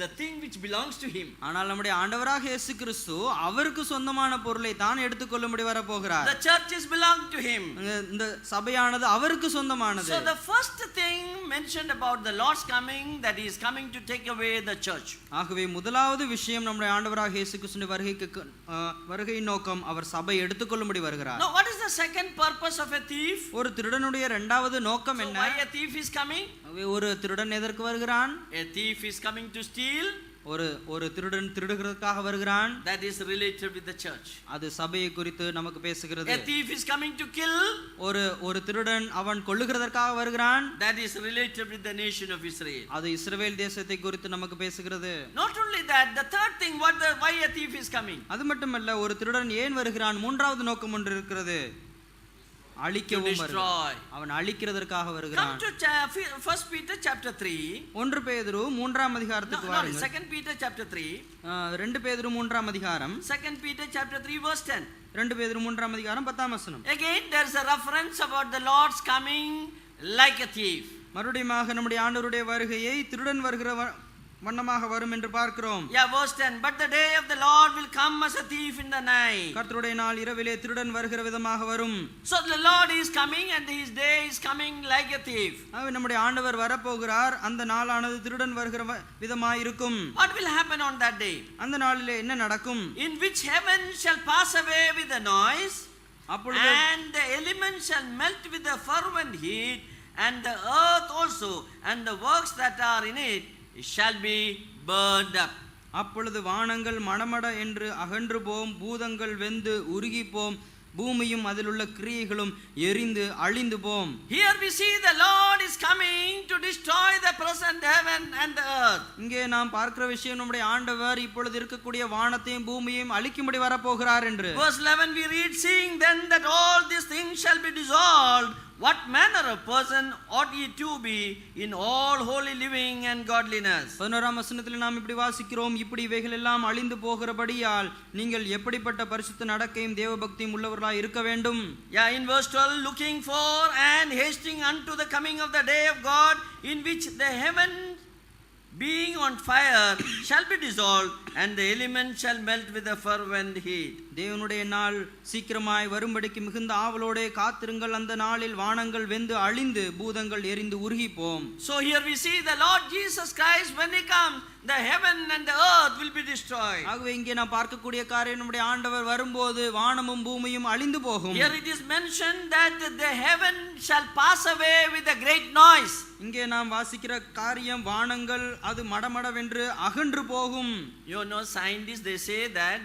the thing which belongs to him. ஆனால் நம்முடைய ஆண்டவராக இயேசு கிறிஸ்து அவருக்கு சொந்தமான பொருளை தான் எடுத்துக்கொள்ளும்படி வர போகிறார். The church is belong to him. இந்த சபையானது அவருக்கு சொந்தமானது. So the first thing mentioned about the Lord's coming, that he is coming to take away the church. ஆகவே முதலாவது விஷயம் நம்முடைய ஆண்டவராக இயேசு கிறிஸ்துவின் வருகையின் நோக்கம் அவர் சபை எடுத்துக்கொள்ளும்படி வருகிறார். Now what is the second purpose of a thief? ஒரு திருடனுடைய இரண்டாவது நோக்கம் என்ன? Why a thief is coming? ஒரு திருடன் எதற்கு வருகிறான்? A thief is coming to steal. ஒரு திருடன் திருடுகிறதுக்காக வருகிறான். That is related with the church. அது சபையை குறித்து நமக்கு பேசுகிறது. A thief is coming to kill. ஒரு திருடன் அவன் கொல்லுகிறதற்காக வருகிறான். That is related with the nation of Israel. அது இஸ்ரவேல் தேசத்தை குறித்து நமக்கு பேசுகிறது. Not only that, the third thing, why a thief is coming? அது மட்டுமல்ல, ஒரு திருடன் ஏன் வருகிறான்? மூன்றாவது நோக்கம் ஒன்று இருக்கிறது. அழிக்கவும் வருகிறான். அவன் அழிக்கிறதற்காக வருகிறான். Come to 1 Peter chapter 3. 1 பேதுரு 3ஆம் அதிகாரத்துக்கு வாருங்கள். 2 Peter chapter 3. 2 பேதுரு 3ஆம் அதிகாரம். 2 Peter chapter 3 verse 10. 2 பேதுரு 3ஆம் அதிகாரம் 10ஆம் வசனம். Again there is a reference about the Lord's coming like a thief. மறுபடியும் நம்முடைய ஆண்டவருடைய வருகையை திருடன் வருகிற வண்ணமாக வரும் என்று பார்க்கிறோம். Yeah, verse 10. But the day of the Lord will come as a thief in the night. கர்த்தருடைய நாள் இரவிலே திருடன் வருகிற விதமாக வரும். So the Lord is coming and his day is coming like a thief. நம்முடைய ஆண்டவர் வரப்போகிறார். அந்த நாளானது திருடன் வருகிற விதமாக இருக்கும். What will happen on that day? அந்த நாளிலே என்ன நடக்கும்? In which heaven shall pass away with a noise, and the elements shall melt with a fervent heat, and the earth also and the works that are in it shall be burned up. அப்பொழுது வானங்கள் மடமட என்று அகன்று போம், பூதங்கள் வெந்து உருகி போம், பூமியும் அதிலுள்ள கிரியைகளும் எரிந்து அழிந்து போம். Here we see the Lord is coming to destroy the present heaven and the earth. இங்கே நாம் பார்க்கிற விஷயம், நம்முடைய ஆண்டவர் இப்பொழுது இருக்கக்கூடிய வானத்தையும் பூமியையும் அழிக்கும்படி வரப்போகிறார் என்று. Verse 11 we read, seeing then that all these things shall be dissolved, what manner of person ought ye to be in all holy living and godliness? 11ஆம் வசனத்தில் நாம் இப்படி வாசிக்கிறோம், இப்படி இவைகள் எல்லாம் அழிந்து போகிறபடியால் நீங்கள் எப்படிப்பட்ட பரிசுத்த நடக்கையும் தேவபக்தியும் உள்ளவர்களாய் இருக்க வேண்டும். Yeah, in verse 12, looking for and hasting unto the coming of the day of God, in which the heaven being on fire shall be dissolved, and the elements shall melt with a fervent heat. தேவனுடைய நாள் சீக்கிரமாய் வரும்படிக்கு மிகுந்த ஆவலோடே காத்திருங்கள். அந்த நாளில் வானங்கள் வெந்து அழிந்து பூதங்கள் எரிந்து உருகி போம். So here we see the Lord Jesus Christ, when he comes, the heaven and the earth will be destroyed. ஆகவே இங்கே நாம் பார்க்கக்கூடிய காரியம், நம்முடைய ஆண்டவர் வரும்போது வானமும் பூமியும் அழிந்து போகும். Here it is mentioned that the heaven shall pass away with a great noise. இங்கே நாம் வாசிக்கிற காரியம், வானங்கள் அது மடமடவென்று அகன்று போகும். You know, scientists they say that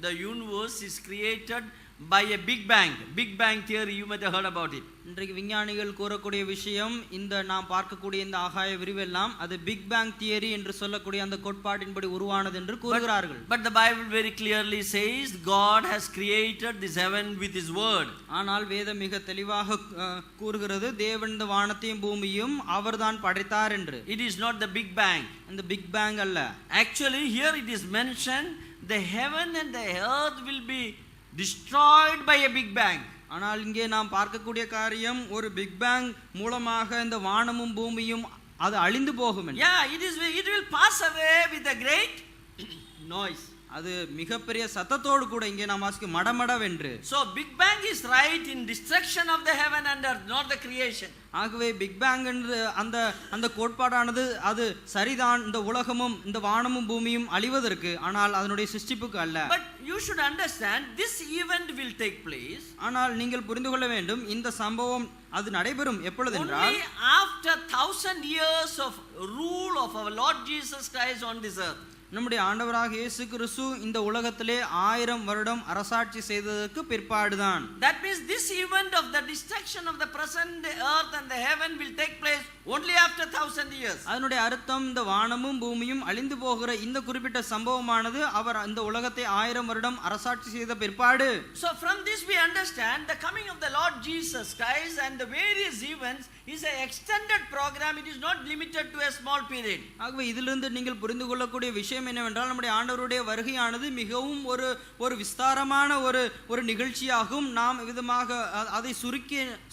the universe is created by a big bang. Big bang theory, you might have heard about it. இன்றைக்கு விஞ்ஞானிகள் கூறக்கூடிய விஷயம், இந்த நாம் பார்க்கக்கூடிய இந்த ஆகாய விரிவெல்லாம் அது பிக் பேங் தியரி என்று சொல்லக்கூடிய அந்த கோட்பாட்டின்படி உருவானது என்று கூறுகிறார்கள். But the Bible very clearly says God has created this heaven with his word. ஆனால் வேதம் மிக தெளிவாக கூறுகிறது, தேவன் இந்த வானத்தையும் பூமியும் அவர்தான் படைத்தார் என்று. It is not the big bang. அந்த பிக் பேங் அல்ல. Actually here it is mentioned the heaven and the earth will be destroyed by a big bang. ஆனால் இங்கே நாம் பார்க்கக்கூடிய காரியம், ஒரு பிக் பேங் மூலமாக இந்த வானமும் பூமியும் அது அழிந்து போகும். Yeah, it will pass away with a great noise. அது மிகப்பெரிய சத்தத்தோடு கூட இங்கே நாம் வாசிக்க மடமடவென்று. So big bang is right in destruction of the heaven and earth, not the creation. ஆகவே பிக் பேங் என்று அந்த கோட்பாடானது அது சரிதான், இந்த உலகமும் இந்த வானமும் பூமியும் அழிவதற்கு, ஆனால் அதனுடைய சிருஷ்டிப்புக்கு அல்ல. But you should understand this event will take place. ஆனால் நீங்கள் புரிந்து கொள்ள வேண்டும், இந்த சம்பவம் அது நடைபெறும் எப்பொழுது என்றால் only after 1000 years of rule of our Lord Jesus Christ on this earth. நம்முடைய ஆண்டவராக இயேசு கிறிஸ்து இந்த உலகத்திலே 1000 வருடம் அரசாட்சி செய்ததற்கு பிற்பாடுதான். That means this event of the destruction of the present earth and the heaven will take place only after 1000 years. அதனுடைய அர்த்தம், இந்த வானமும் பூமியும் அழிந்து போகிற இந்த குறிப்பிட்ட சம்பவமானது அவர் இந்த உலகத்தை 1000 வருடம் அரசாட்சி செய்த பிற்பாடு. So from this we understand the coming of the Lord Jesus Christ and the various events is an extended program. It is not limited to a small period. ஆகவே இதிலிருந்து நீங்கள் புரிந்து கொள்ளக்கூடிய விஷயம் என்னவென்றால், நம்முடைய ஆண்டவருடைய வருகையானது மிகவும் ஒரு விஸ்தாரமான ஒரு நிகழ்ச்சியாகும். நாம் விதமாக அதை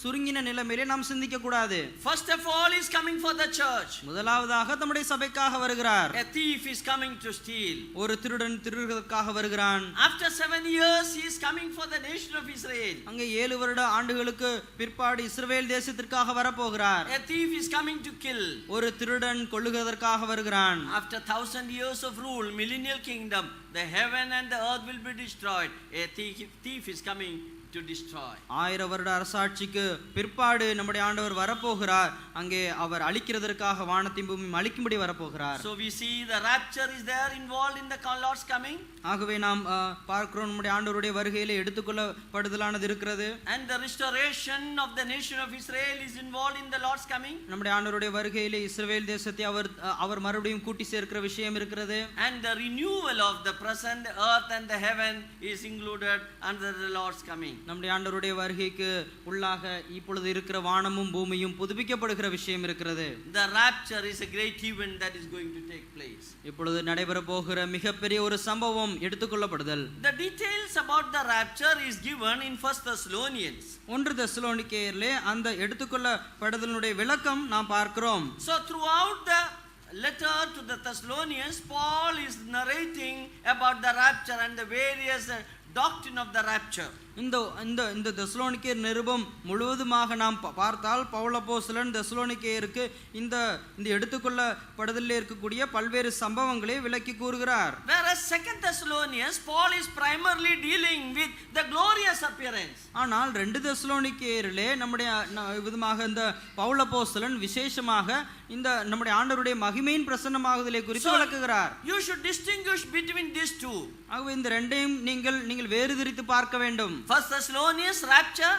சுருங்கின நிலைமையிலே நாம் சிந்திக்க கூடாது. First of all is coming for the church. முதலாவதாக நம்முடைய சபைக்காக வருகிறார். A thief is coming to steal. ஒரு திருடன் திருடுவதற்காக வருகிறான். After 7 years he is coming for the nation of Israel. அங்கே 7 வருட ஆண்டுகளுக்கு பிற்பாடு இஸ்ரவேல் தேசத்திற்காக வரப்போகிறார். A thief is coming to kill. ஒரு திருடன் கொல்லுவதற்காக வருகிறான். After 1000 years of rule, millennial kingdom, the heaven and the earth will be destroyed. A thief is coming to destroy. 1000 வருட அரசாட்சிக்கு பிற்பாடு நம்முடைய ஆண்டவர் வரப்போகிறார். அங்கே அவர் அழிக்கிறதற்காக வானத்தையும் பூமியும் அழிக்கும்படி வரப்போகிறார். So we see the rapture is there involved in the Lord's coming. ஆகவே நாம் பார்க்கிறோம், நம்முடைய ஆண்டவருடைய வருகையிலே எடுத்துக்கொள்ளப்படுதலானது இருக்கிறது. And the restoration of the nation of Israel is involved in the Lord's coming. நம்முடைய ஆண்டவருடைய வருகையிலே இஸ்ரவேல் தேசத்தை அவர் மறுபடியும் கூட்டி சேர்க்கிற விஷயம் இருக்கிறது. And the renewal of the present earth and the heaven is included under the Lord's coming. நம்முடைய ஆண்டவருடைய வருகைக்கு உள்ளாக இப்பொழுது இருக்கிற வானமும் பூமியும் புதுப்பிக்கப்படுகிற விஷயம் இருக்கிறது. The rapture is a great event that is going to take place. இப்பொழுது நடைபெற போகிற மிகப்பெரிய ஒரு சம்பவம் எடுத்துக்கொள்ளப்படுதல். The details about the rapture is given in 1 Thessalonians. 1 தெசலோனிக்கேயரிலே அந்த எடுத்துக்கொள்ளப்படுதலுடைய விளக்கம் நாம் பார்க்கிறோம். So throughout the letter to the Thessalonians, Paul is narrating about the rapture and the various doctrine of the rapture. இந்த தெசலோனிக்கேயர் நிருபம் முழுவதுமாக நாம் பார்த்தால், பவுல் அப்போஸ்தலன் தெசலோனிக்கேயருக்கு இந்த எடுத்துக்கொள்ளப்படுதலில் இருக்கக்கூடிய பல்வேறு சம்பவங்களை விளக்கி கூறுகிறார். Whereas 2 Thessalonians, Paul is primarily dealing with the glorious appearance. ஆனால் 2 தெசலோனிக்கேயரிலே நம்முடைய விதமாக இந்த பவுல் அப்போஸ்தலன் விசேஷமாக இந்த நம்முடைய ஆண்டவருடைய மகிமையின் பிரசன்னமாகுதலை குறித்து விளக்குகிறார். You should distinguish between these two. ஆகவே இந்த ரெண்டையும் நீங்கள் வேறுதிரித்து பார்க்க வேண்டும். 1 Thessalonians rapture,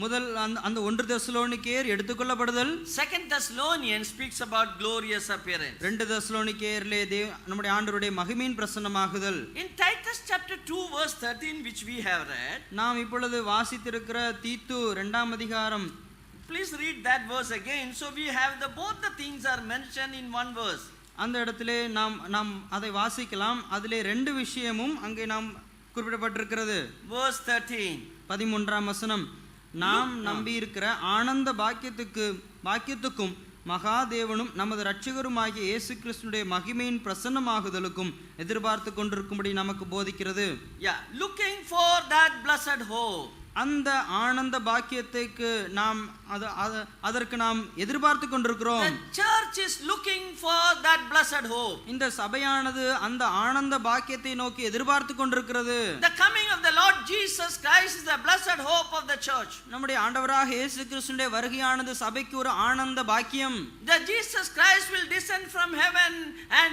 முதல் அந்த 1 தெசலோனிக்கேயர் எடுத்துக்கொள்ளப்படுதல். 2 Thessalonians speaks about glorious appearance. 2 தெசலோனிக்கேயரிலே நம்முடைய ஆண்டவருடைய மகிமையின் பிரசன்னமாகுதல். In Titus chapter 2 verse 13 which we have read, நாம் இப்பொழுது வாசித்திருக்கிற தீத்து 2ஆம் அதிகாரம், please read that verse again. So we have both the things are mentioned in one verse. அந்த இடத்திலே நாம் அதை வாசிக்கலாம். அதிலே 2 விஷயமும் அங்கே நாம் குறிப்பிடப்பட்டிருக்கிறது. Verse 13, 13ஆம் வசனம், நாம் நம்பி இருக்கிற ஆனந்த பாக்கியத்துக்கும் மகாதேவனும் நமது இரட்சகருமாகிய இயேசு கிறிஸ்துவினுடைய மகிமையின் பிரசன்னமாகுதலுக்கும் எதிர்பார்த்து கொண்டிருக்கும்படி நமக்கு போதிக்கிறது. Yeah, looking for that blessed hope. அந்த ஆனந்த பாக்கியத்துக்கு நாம் அதற்கு நாம் எதிர்பார்த்து கொண்டிருக்கிறோம். The church is looking for that blessed hope. இந்த சபையானது அந்த ஆனந்த பாக்கியத்தை நோக்கி எதிர்பார்த்து கொண்டிருக்கிறது. The coming of the Lord Jesus Jesus Christ is the blessed hope of the church. நம்முடைய ஆண்டவராக இயேசு கிறிஸ்துவினுடைய வருகையானது சபைக்கு ஒரு ஆனந்த பாக்கியம். That Jesus Christ will descend from heaven and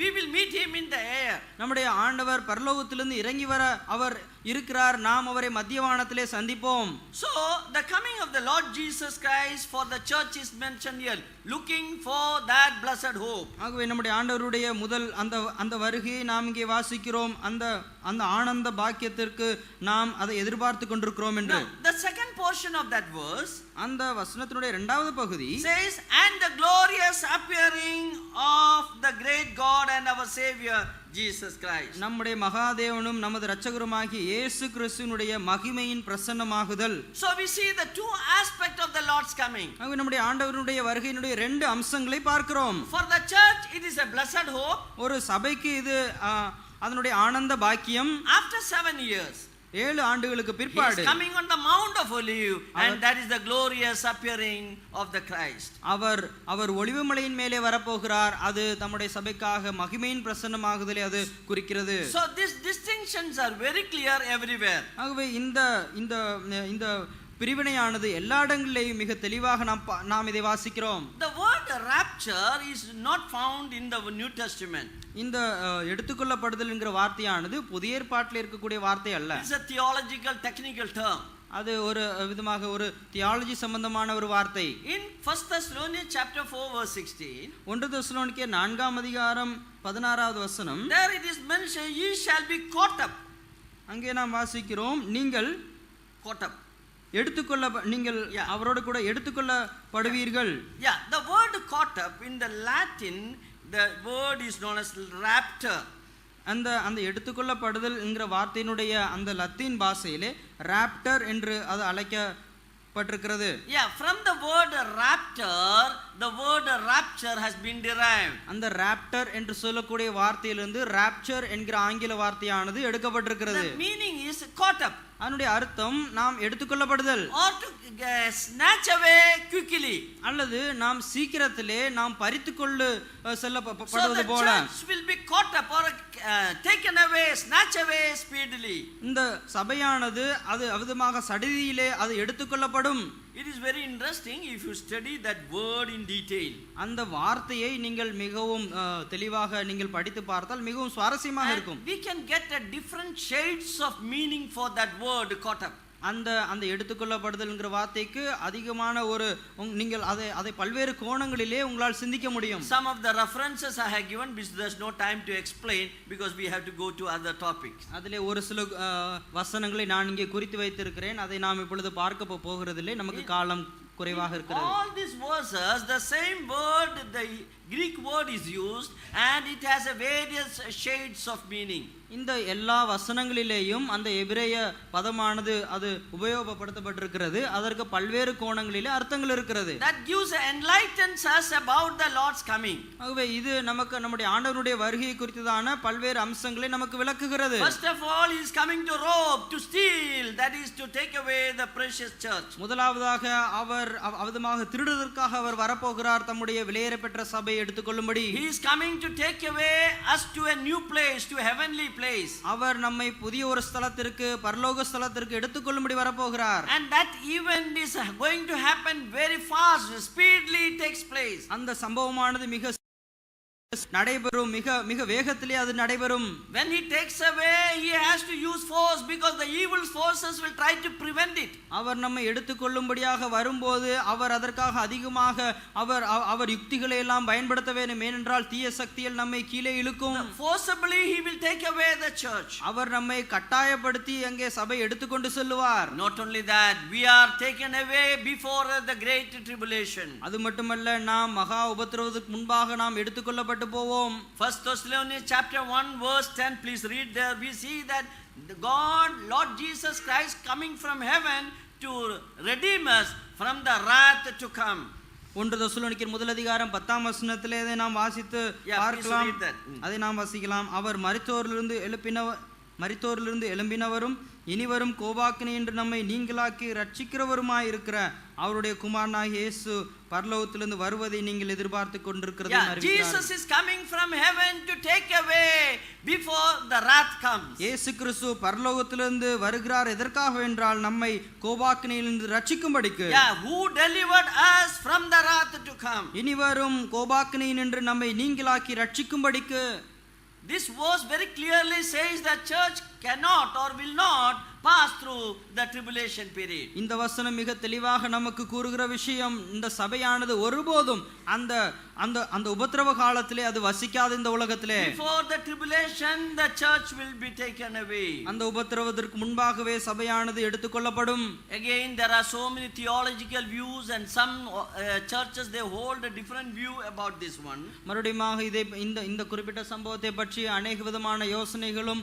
we will meet him in the air. நம்முடைய ஆண்டவர் பரலோகத்திலிருந்து இறங்கி வர அவர் இருக்கிறார், நாம் அவரை மத்தியவானத்திலே சந்திப்போம். So the coming of the Lord Jesus Christ for the church is mentioned here, looking for that blessed hope. ஆகவே நம்முடைய ஆண்டவருடைய முதல் அந்த வருகையை நாம் இங்கே வாசிக்கிறோம். அந்த ஆனந்த பாக்கியத்திற்கு நாம் அதை எதிர்பார்த்து கொண்டிருக்கிறோம் என்று. The second portion of that verse, அந்த வசனத்தினுடைய இரண்டாவது பகுதி says, and the glorious appearing of the great God and our Savior Jesus Christ. நம்முடைய மகாதேவனும் நமது இரட்சகருமாகிய இயேசு கிறிஸ்துவினுடைய மகிமையின் பிரசன்னமாகுதல். So we see the two aspects of the Lord's coming. ஆகவே நம்முடைய ஆண்டவருடைய வருகையினுடைய ரெண்டு அம்சங்களை பார்க்கிறோம். For the church it is a blessed hope. ஒரு சபைக்கு இது அதனுடைய ஆனந்த பாக்கியம். After 7 years, 7 ஆண்டுகளுக்கு he பிற்பாடு is coming on the Mount of Olives, and that is the glorious appearing of the Christ. அவர் ஒலிவமலையின் மேலே வரப்போகிறார். அது நம்முடைய சபைக்காக மகிமையின் பிரசன்னமாகுதலை அது குறிக்கிறது. So these distinctions are very clear everywhere. ஆகவே இந்த பிரிவினையானது எல்லா இடங்களிலேயும் மிக தெளிவாக நாம் இதை வாசிக்கிறோம். The word rapture is not found in the New Testament. இந்த எடுத்துக்கொள்ளப்படுதல் என்கிற வார்த்தையானது புதிய ஏற்பாட்டில் இருக்கக்கூடிய வார்த்தை அல்ல. It's a theological technical term. அது ஒரு விதமாக ஒரு தியாலஜி சம்பந்தமான ஒரு வார்த்தை. In 1 Thessalonians chapter 4 verse 16, 1 தெசலோனிக்கேயர் 4ஆம் அதிகாரம் 16வது வசனம், there it is mentioned, ye shall be caught up. அங்கே நாம் வாசிக்கிறோம், நீங்கள் Caught up. நீங்கள் அவரோடு கூட எடுத்துக்கொள்ளப்படுவீர்கள். Yeah, the word caught up in the Latin, the word is known as rapture. அந்த எடுத்துக்கொள்ளப்படுதல் என்கிற வார்த்தையினுடைய அந்த லத்தீன் பாஷையிலே ராப்டர் என்று அது அழைக்கப்பட்டிருக்கிறது. Yeah, from the word rapture, the word rapture has been derived. அந்த ராப்டர் என்று சொல்லக்கூடிய வார்த்தையிலிருந்து ராப்சர் என்கிற ஆங்கில வார்த்தையானது எடுக்கப்பட்டிருக்கிறது. The meaning is caught up. அதனுடைய அர்த்தம் நாம் எடுத்துக்கொள்ளப்படுதல், or to snatch away quickly. அல்லது நாம் சீக்கிரத்திலே நாம் பறித்துக்கொண்டு செல்லப்படுவது போல. So the church will be caught up or taken away, snatch away speedily. இந்த சபையானது அது விதமாக சடிதியிலே அது எடுத்துக்கொள்ளப்படும். It is very interesting if you study that word in detail. அந்த வார்த்தையை நீங்கள் மிகவும் தெளிவாக நீங்கள் படித்து பார்த்தால் மிகவும் சுவாரஸ்யமாக இருக்கும். We can get a different shades of meaning for that word caught up. அந்த எடுத்துக்கொள்ளப்படுதல்ங்கிற வார்த்தைக்கு அதிகமான ஒரு நீங்கள் அதை பல்வேறு கோணங்களிலே உங்களால் சிந்திக்க முடியும். Some of the references I have given, which there's no time to explain because we have to go to other topics. அதிலே ஒரு சில வசனங்களை நான் இங்கே குறித்து வைத்திருக்கிறேன். அதை நாம் இப்பொழுது பார்க்க போகிறதில்லை, நமக்கு காலம் குறைவாக இருக்கிறது. All these verses, the same word, the Greek word is used and it has a various shades of meaning. இந்த எல்லா வசனங்களிலேயும் அந்த எபிரேய பதமானது அது உபயோகப்படுத்தப்பட்டிருக்கிறது. அதற்கு பல்வேறு கோணங்களிலே அர்த்தங்கள் இருக்கிறது. That gives enlightens us about the Lord's coming. ஆகவே இது நமக்கு நம்முடைய ஆண்டவருடைய வருகையை குறித்ததான பல்வேறு அம்சங்களை நமக்கு விளக்குகிறது. First of all, he is coming to rob, to steal, that is to take away the precious church. முதலாவதாக அவர் அவதமாக திருடுவதற்காக அவர் வரப்போகிறார், தம்முடைய விலையேறப்பெற்ற சபையை எடுத்துக்கொள்ளும்படி. He is coming to take away us to a new place, to a heavenly place. அவர் நம்மை புதிய ஒரு ஸ்தலத்திற்கு, பரலோக ஸ்தலத்திற்கு எடுத்துக்கொள்ளும்படி வரப்போகிறார். And that event is going to happen very fast, speedily takes place. அந்த சம்பவமானது மிக நடைபெறும், மிக வேகத்திலே அது நடைபெறும். When he takes away, he has to use force because the evil forces will try to prevent it. அவர் நம்மை எடுத்துக்கொள்ளும்படியாக வரும்போது அவர் அதற்காக அதிகமாக அவர் யுக்திகளை எல்லாம் பயன்படுத்த வேண்டும். ஏனென்றால் தீய சக்திகள் நம்மை கீழே இழுக்கும். Forcibly he will take away the church. அவர் நம்மை கட்டாயப்படுத்தி அங்கே சபை எடுத்துக்கொண்டு செல்லுவார். Not only that, we are taken away before the great tribulation. அது மட்டுமல்ல, நாம் மகா உபத்திரவத்துக்கு முன்பாக நாம் எடுத்துக்கொள்ளப்பட்டு போவோம். 1 Thessalonians chapter 1 verse 10, please read there. We see that the God, Lord Jesus Christ, coming from heaven to redeem us from the wrath to come. 1 தெசலோனிக்கேயர் முதல் அதிகாரம் 10ஆம் வசனத்திலே இதை நாம் வாசித்து பார்க்கலாம். அதை நாம் வாசிக்கலாம். அவர் மரித்தோரிலிருந்து மரித்தோரிலிருந்து எழும்பினவரும் இனிவரும் கோபாக்கினை என்று நம்மை நீங்களாக்கி ரட்சிக்கிறவருமாயிருக்கிற அவருடைய குமாரனாகிய இயேசு பரலோகத்திலிருந்து வருவதை நீங்கள் எதிர்பார்த்து கொண்டிருக்கிறதை அறிவிக்கிறார். Jesus is coming from heaven to take away before the wrath comes. இயேசு கிறிஸ்து பரலோகத்திலிருந்து வருகிறார் எதற்காக என்றால் நம்மை கோபாக்கினையிலிருந்து ரட்சிக்கும்படிக்கு. Who delivered us from the wrath to come. இனிவரும் கோபாக்கினையினின்று நம்மை நீங்களாக்கி ரட்சிக்கும்படிக்கு. This verse very clearly says that church cannot or will not pass through the tribulation period. இந்த வசனம் மிக தெளிவாக நமக்கு கூறுகிற விஷயம், இந்த சபையானது ஒருபோதும் அந்த அந்த அந்த உபத்திரவ காலத்திலே அது வசிக்காத இந்த உலகத்திலே. Before the tribulation the church will be taken away. அந்த உபத்திரவத்திற்கு முன்பாகவே சபையானது எடுத்துக்கொள்ளப்படும். Again there are so many theological views and some churches they hold a different view about this one. மறுபடியும் இதை இந்த குறிப்பிட்ட சம்பவத்தை பற்றி அநேக விதமான யோசனைகளும்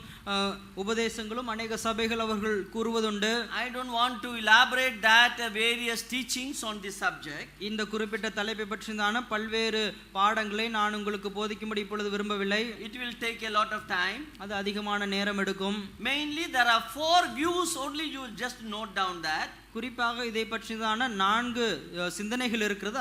உபதேசங்களும் அநேக சபைகள் அவர்கள் கூறுவதுண்டு. I don't want to elaborate that various teachings on this subject. இந்த குறிப்பிட்ட தலைப்பை பற்றியான பல்வேறு பாடங்களை நான் உங்களுக்கு போதிக்கும்படி இப்பொழுது விரும்பவில்லை. It will take a lot of time. அது அதிகமான நேரம் எடுக்கும். Mainly there are 4 views only, you just note down that. குறிப்பாக இதை பற்றிதான 4 சிந்தனைகள் இருக்கிறது.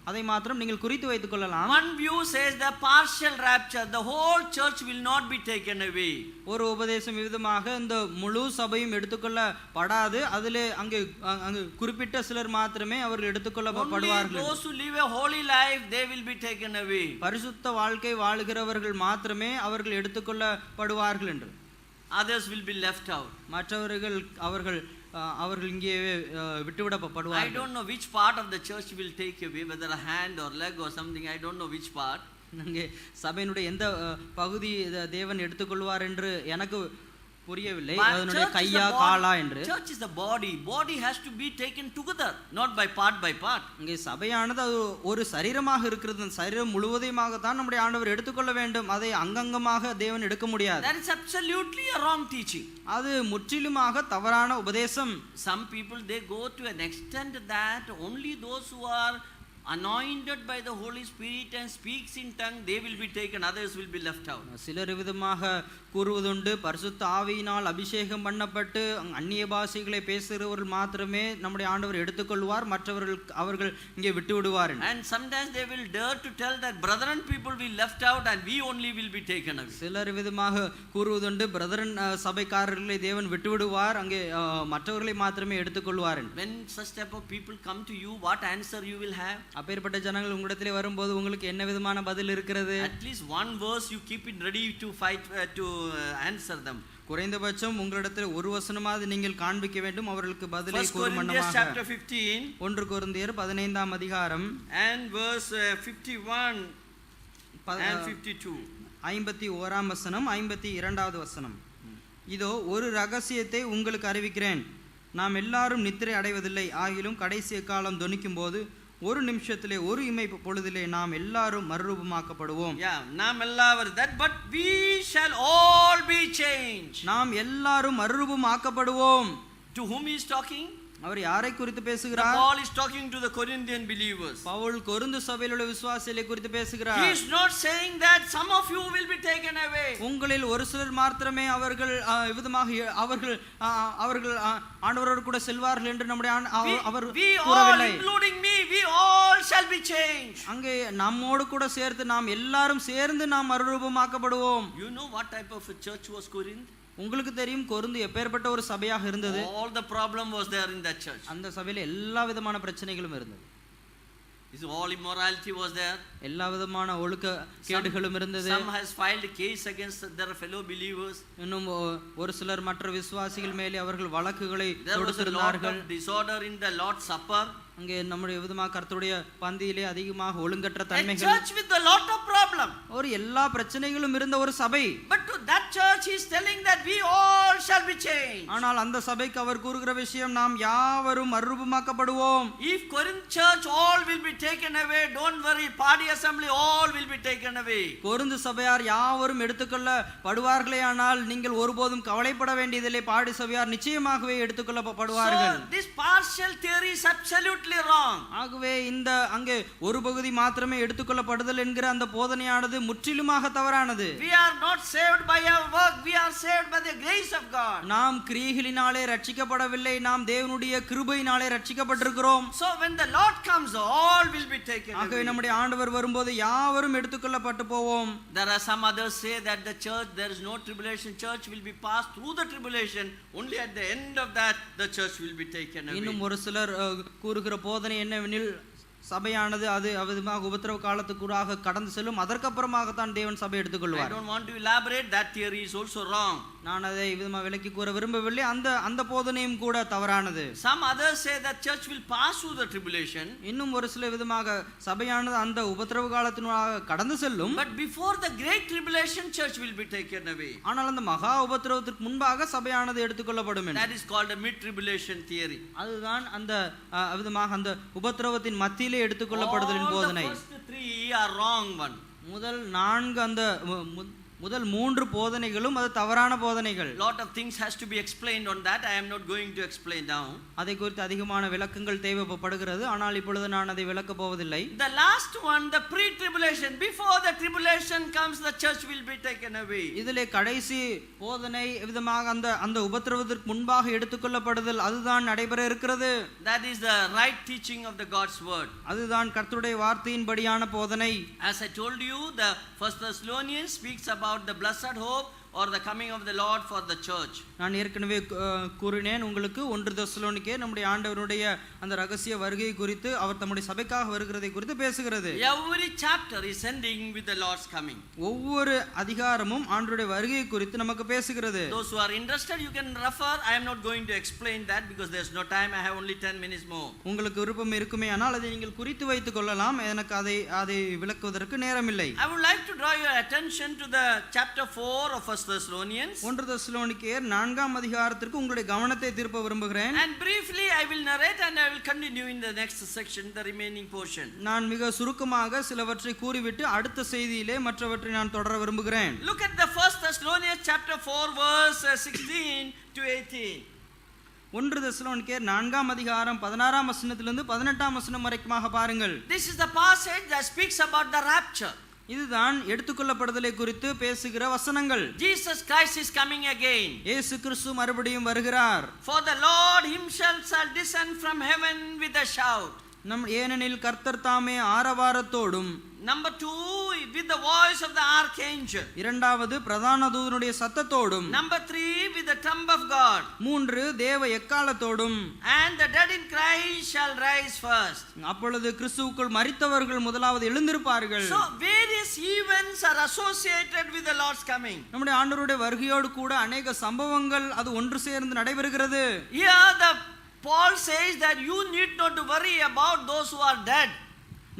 அதை மாத்திரம் நீங்கள் குறித்து வைத்துக் கொள்ளலாம். One view says the partial rapture, the whole church will not be taken away. ஒரு உபதேசம் விதமாக இந்த முழு சபையும் எடுத்துக்கொள்ளப்படாது, அதிலே அங்கே குறிப்பிட்ட சிலர் மாத்திரமே அவர்கள் எடுத்துக்கொள்ளப்படுவார்கள். Only those who live a holy life they will be taken away. பரிசுத்த வாழ்க்கை வாழுகிறவர்கள் மாத்திரமே அவர்கள் எடுத்துக்கொள்ளப்படுவார்கள் என்று. Others will be left out. மற்றவர்கள் அவர்கள் இங்கே விட்டுவிடப்படுவார்கள். I don't know which part of the church will take away, whether a hand or leg or something, I don't know which part. அங்கே சபையினுடைய எந்த பகுதி தேவன் எடுத்துக்கொள்வார் என்று எனக்கு புரியவில்லை. அதனுடைய கையா காலா என்று. Church is the body has to be taken together, not by part. இங்கே சபையானது ஒரு சரீரமாக இருக்கிறது. சரீரம் முழுவதுமாக தான் நம்முடைய ஆண்டவர் எடுத்துக்கொள்ள வேண்டும். அதை அங்கங்கமாக தேவன் எடுக்க முடியாது. That is absolutely a wrong teaching. அது முற்றிலுமாக தவறான உபதேசம். Some people they go to an extent that only those who are anointed by the Holy Spirit and speaks in tongue they will be taken, others will be left out. சிலர் விதமாக கூறுவதுண்டு, பரிசுத்த ஆவியினால் அபிஷேகம் பண்ணப்பட்டு அந்நிய பாஷைகளை பேசுகிறவர்கள் மாத்திரமே நம்முடைய ஆண்டவர் எடுத்துக்கொள்வார், மற்றவர்கள் இங்கே விட்டு விடுவார். And sometimes they will dare to tell that brethren people will left out and we only will be taken away. சிலர் விதமாக கூறுவதுண்டு, பிரதரன் சபைக்காரர்களை தேவன் விட்டு விடுவார், அங்கே மற்றவர்களை மாத்திரமே எடுத்துக்கொள்வார். When such type of people come to you, what answer you will have? அப்பேற்பட்ட ஜனங்கள் உங்களிடத்திலே வரும்போது உங்களுக்கு என்ன விதமான பதில் இருக்கிறது? At least one verse you keep it ready to fight to answer them. குறைந்தபட்சம் உங்களிடத்தில் ஒரு வசனமாவது நீங்கள் காண்பிக்க வேண்டும் அவர்களுக்கு பதிலை கூறும் வண்ணமாக. Chapter 15 1 கொரிந்தியர் 15ஆம் அதிகாரம் and verse 51 and 52. 51ஆம் வசனம் 52வது வசனம். இதோ ஒரு ரகசியத்தை உங்களுக்கு அறிவிக்கிறேன், நாம் எல்லாரும் நித்திரை அடைவதில்லை, ஆகிலும் கடைசி காலம் தொனிக்கும் போது ஒரு நிமிஷத்திலே ஒரு இமை பொழுதிலே நாம் எல்லாரும் மறுரூபமாக்கப்படுவோம். நாம் எல்லாரும் that but we shall all be changed. நாம் எல்லாரும் மறுரூபமாக்கப்படுவோம். To whom he is talking? அவர் யாரை குறித்து பேசுகிறார்? Paul is talking to the Corinthian believers. பவுல் கொரிந்து சபையில் உள்ள விசுவாசிகளை குறித்து பேசுகிறார். He is not saying that some of you will be taken away. உங்களில் ஒரு சிலர் மாத்திரமே அவர்கள் விதமாக அவர்கள் ஆண்டவரோடு கூட செல்வார்கள் என்று நம்முடைய அவர் கூறவில்லை. Including me, we all shall be changed. அங்கே நம்மோடு கூட சேர்த்து நாம் எல்லாரும் சேர்ந்து நாம் மறுரூபமாக்கப்படுவோம். You know what type of a church was Corinth? உங்களுக்கு தெரியும் கொரிந்து எப்பேற்பட்ட ஒரு சபையாக இருந்தது. All the problem was there in that church. அந்த சபையில எல்லா விதமான பிரச்சனைகளும் இருந்தது. Is all immorality was there. எல்லா விதமான ஒழுக்க கேடுகளும் இருந்தது. Some has filed a case against their fellow believers. இன்னும் ஒரு சிலர் மற்ற விசுவாசிகள் மேலே அவர்கள் வழக்குகளை தொடுத்திருந்தார்கள். Disorder in the Lord's Supper. அங்கே நம்முடைய விதமாக கர்த்தருடைய பந்தியிலே அதிகமாக ஒழுங்கற்ற தன்மைகள். A church with a lot of problem. ஒரு எல்லா பிரச்சனைகளும் இருந்த ஒரு சபை. But to that church he is telling that we all shall be changed. ஆனால் அந்த சபைக்கு அவர் கூறுகிற விஷயம், நாம் யாவரும் மறுரூபமாக்கப்படுவோம். If Corinth church all will be taken away, don't worry, party assembly all will be taken away. Corinth சபையார் யாவரும் எடுத்துக்கொள்ளப்படுவார்களே, ஆனால் நீங்கள் ஒருபோதும் கவலைப்பட வேண்டியதில்லை, பாடி சபையார் நிச்சயமாகவே எடுத்துக்கொள்ளப்படுவார்கள். So this partial theory is absolutely wrong. ஆகவே இந்த அங்கே ஒரு பகுதி மாத்திரமே எடுத்துக்கொள்ளப்படுதல் என்கிற அந்த போதனையானது முற்றிலுமாக தவறானது. We are not saved by our work, we are saved by the grace of God. நாம் கிரியைகளினாலே ரட்சிக்கப்படவில்லை, நாம் தேவனுடைய கிருபையினாலே ரட்சிக்கப்பட்டிருக்கிறோம். So when the Lord comes, all will be taken ஆகவே away. நம்முடைய ஆண்டவர் வரும்போது யாவரும் எடுத்துக்கொள்ளப்பட்டு போவோம். There are some others say that the church, there is no tribulation, church will be passed through the tribulation, only at the end of that the church will be taken away. இன்னும் ஒரு சிலர் கூறுகிற போதனை என்னவெனில் சபையானது அது விதமாக உபத்திரவ காலத்துக்குறாக கடந்து செல்லும், அதற்கப்புறமாகத்தான் தேவன் சபை I எடுத்துக்கொள்வார். don't want to elaborate, that theory is also wrong. நான் அதை விதமாக விளக்கி கூற விரும்பவில்லை, அந்த போதனையும் கூட தவறானது. Some others say that church will pass through the tribulation. இன்னும் ஒரு சில விதமாக சபையானது அந்த உபத்திரவ காலத்தினூடாக கடந்து செல்லும், But before the great tribulation, church will be taken away. ஆனால் அந்த மகா உபத்திரவத்திற்கு முன்பாக சபையானது எடுத்துக்கொள்ளப்படும் என்று. That is called a mid-tribulation theory. அதுதான் அந்த விதமாக அந்த உபத்திரவத்தின் மத்தியிலே எடுத்துக்கொள்ளப்படுதலின் All the போதனை. first three are wrong one. முதல் மூன்று போதனைகளும் அது தவறான போதனைகள். Lot of things has to be explained on that. I am not going to explain now. அதை குறித்து அதிகமான விளக்கங்கள் தேவைப்படுகிறது, ஆனால் இப்பொழுது நான் அதை விளக்க போவதில்லை. The last one, the pre-tribulation, before the tribulation comes, the church will be taken away. இதிலே கடைசி போதனை விதமாக அந்த உபத்திரவத்திற்கு முன்பாக எடுத்துக்கொள்ளப்படுதல் அதுதான் நடைபெற இருக்கிறது. That is the right teaching of the God's word. அதுதான் கர்த்தருடைய வார்த்தையின்படியான போதனை. As I told you, the First Thessalonians speaks about the blessed hope or the coming of the Lord for the church. நான் ஏற்கனவே கூறினேன் உங்களுக்கு, 1 தெசலோனிக்கே நம்முடைய ஆண்டவருடைய அந்த ரகசிய வருகை குறித்து, அவர் தம்முடைய சபைக்காக வருகிறதை குறித்து பேசுகிறது. Every chapter is ending with the Lord's coming. ஒவ்வொரு அதிகாரமும் ஆண்டவருடைய வருகை குறித்து நமக்கு பேசுகிறது. Those who are interested, you can refer. I am not going to explain that because there is no time. I have only 10 minutes more. உங்களுக்கு விருப்பம் இருக்குமே ஆனால் அதை நீங்கள் குறித்து வைத்துக் கொள்ளலாம், எனக்கு அதை விளக்குவதற்கு நேரமில்லை. I would like to draw your attention to the chapter 4 of 1 Thessalonians. 1 தெசலோனிக்கேயர் 4ஆம் அதிகாரத்திற்கு உங்களுடைய கவனத்தை திருப்ப விரும்புகிறேன். And briefly I will narrate and I will continue in the next section, the remaining portion. நான் மிக சுருக்கமாக சிலவற்றை கூறிவிட்டு அடுத்த செய்தியிலே மற்றவற்றை நான் தொடர விரும்புகிறேன். Look at the 1 Thessalonians chapter 4 verse 16 to 18. 1 தெசலோனிக்கேயர் 4ஆம் அதிகாரம் 16ஆம் வசனத்திலிருந்து 18ஆம் வசனம் வரைக்குமாக பாருங்கள். This is the passage that speaks about the rapture. இதுதான் எடுத்துக்கொள்ளப்படுதலை குறித்து பேசுகிற வசனங்கள். Jesus Christ is coming again. இயேசு கிறிஸ்து மறுபடியும் வருகிறார். For the Lord himself shall descend from heaven with a shout. ஏனெனில் கர்த்தர் தாமே ஆரவாரத்தோடும். Number 2, with the voice of the archangel. இரண்டாவது பிரதான தூதனுடைய சத்தத்தோடும். Number 3, with the trump of God. 3 தேவ எக்காளத்தோடும். And the dead in Christ shall rise first. அப்பொழுது கிறிஸ்துவுக்குள் மரித்தவர்கள் முதலாவது எழுந்திருப்பார்கள். So various events are associated with the Lord's coming. நம்முடைய ஆண்டவருடைய வருகையோடு கூட अनेक சம்பவங்கள் அது ஒன்று சேர்ந்து நடைபெறுகிறது. Here the Paul says that you need not to worry about those who are dead.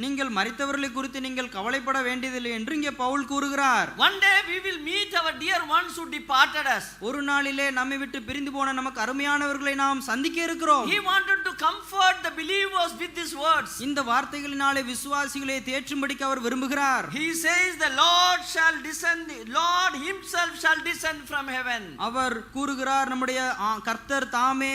நீங்கள் மரித்தவர்களை குறித்து நீங்கள் கவலைப்பட வேண்டியதில்லை என்று இங்கே பவுல் கூறுகிறார். One day we will meet our dear ones who departed us. ஒரு நாளிலே நம்மை விட்டு பிரிந்து போன நமக்கு அருமையானவர்களை நாம் சந்திக்க இருக்கிறோம். He wanted to comfort the believers with these words. இந்த வார்த்தைகளினாலே விசுவாசிகளை தேற்றும்படிக்கு அவர் விரும்புகிறார். He says the Lord shall descend, Lord himself shall descend from heaven. அவர் கூறுகிறார் நம்முடைய கர்த்தர் தாமே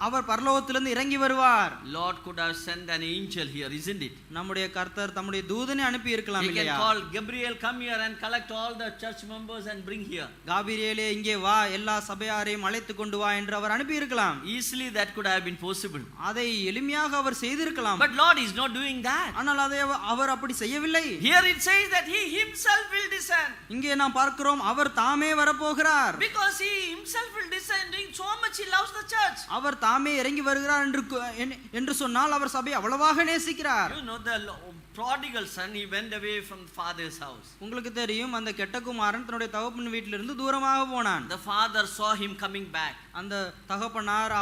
அவர் பரலோகத்திலிருந்து இறங்கி வருவார். Lord could have sent an angel here, isn't it? நம்முடைய கர்த்தர் தம்முடைய தூதனை அனுப்பி இருக்கலாம் He can இல்லையா? call Gabriel, come here and collect all the church members and bring here. காபிரியேலே இங்கே வா, எல்லா சபையாரையும் அழைத்து கொண்டு வா என்று அவர் அனுப்பி இருக்கலாம். Easily that could have been possible. அதை எளிமையாக அவர் செய்திருக்கலாம். But Lord is not doing that. ஆனால் அதை அவர் அப்படி செய்யவில்லை. Here it says that he himself will descend. இங்கே நாம் பார்க்கிறோம் அவர் தாமே வரப்போகிறார். Because he himself will descend, so much he loves the church. அவர் தாமே இறங்கி வருகிறார் என்று சொன்னால் அவர் சபையை அவ்வளவாக நேசிக்கிறார். You know the prodigal son, he went away from the father's house. உங்களுக்கு தெரியும் அந்த கெட்ட குமாரன் தன்னுடைய தகப்பன் வீட்டிலிருந்து தூரமாக போனான். The father saw him coming back. அந்த தகப்பனார்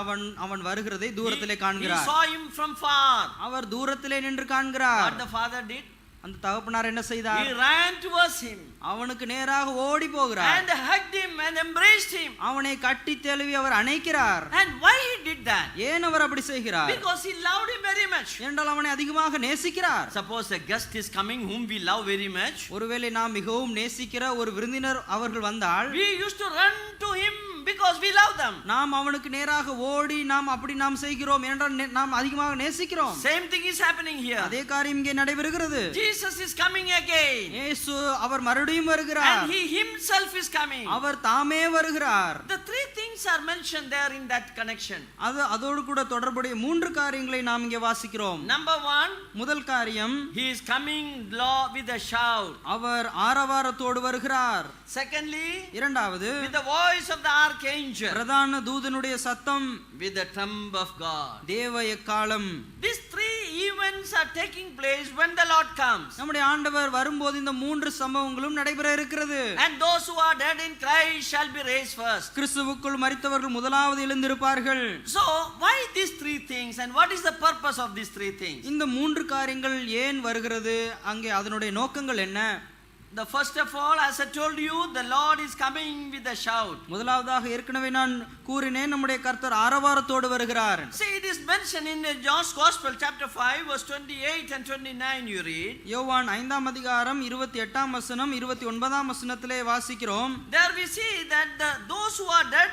அவன் வருகிறதை தூரத்திலே காண்கிறார். He saw him from far. அவர் தூரத்திலே நின்று காண்கிறார். What the father did? அந்த தகப்பனார் என்ன செய்தார்? He ran towards him. அவனுக்கு நேராக ஓடி போகிறார். And hugged him and embraced him. அவனை கட்டி தழுவி அவர் அணைக்கிறார். And why he did that? ஏன் அவர் அப்படி செய்கிறார்? Because he loved him very much. ஏனென்றால் அவனை அதிகமாக நேசிக்கிறார். Suppose a guest is coming whom we love very much. ஒருவேளை நாம் மிகவும் நேசிக்கிற ஒரு விருந்தினர் அவர்கள் வந்தால் we used to run to him because we love them. நாம் அவனுக்கு நேராக ஓடி நாம் செய்கிறோம் ஏனென்றால் நாம் அதிகமாக நேசிக்கிறோம். Same thing is happening here. அதே காரியம் இங்கே நடைபெறுகிறது. Jesus is coming again. இயேசு அவர் மறுபடியும் வருகிறார். And he himself is coming. அவர் தாமே வருகிறார். The three things are mentioned there in that connection. அதோடு கூட தொடர்புடைய மூன்று காரியங்களை நாம் இங்கே வாசிக்கிறோம். Number one, முதல் காரியம், he is coming with a shout. அவர் ஆரவாரத்தோடு வருகிறார். Secondly, இரண்டாவது, with the voice of the archangel. பிரதான தூதனுடைய சத்தம், with the trump of God. தேவ எக்காளம். These three events are taking place when the Lord comes. நம்முடைய ஆண்டவர் வரும்போது இந்த மூன்று சம்பவங்களும் நடைபெற இருக்கிறது. And those who are dead in Christ shall be raised first. கிறிஸ்துவுக்குள் மரித்தவர்கள் முதலாவது எழுந்திருப்பார்கள். So why these three things and what is the purpose of these three things? இந்த மூன்று காரியங்கள் ஏன் வருகிறது, அங்கே அதனுடைய நோக்கங்கள் என்ன? The first of all, as I told you, the Lord is coming with a shout. முதலாவதாக ஏற்கனவே நான் கூறினேன், நம்முடைய கர்த்தர் ஆரவாரத்தோடு வருகிறார். See, it is mentioned in John's Gospel chapter 5 verse 28 and 29 you read. யோவான் 5ஆம் அதிகாரம் 28ஆம் வசனம் 29ஆம் வசனத்திலே வாசிக்கிறோம். There we see that those who are dead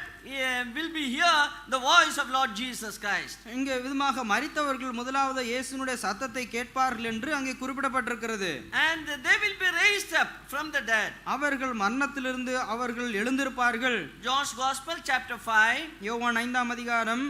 will be hear the voice of Lord Jesus Christ. இங்கே விதமாக மரித்தவர்கள் முதலாவது இயேசுவினுடைய சத்தத்தை கேட்பார்கள் என்று அங்கே குறிப்பிடப்பட்டிருக்கிறது. And they will be raised up from the dead. அவர்கள் மரணத்திலிருந்து அவர்கள் எழுந்திருப்பார்கள். John's Gospel chapter 5. யோவான் 5ஆம் அதிகாரம்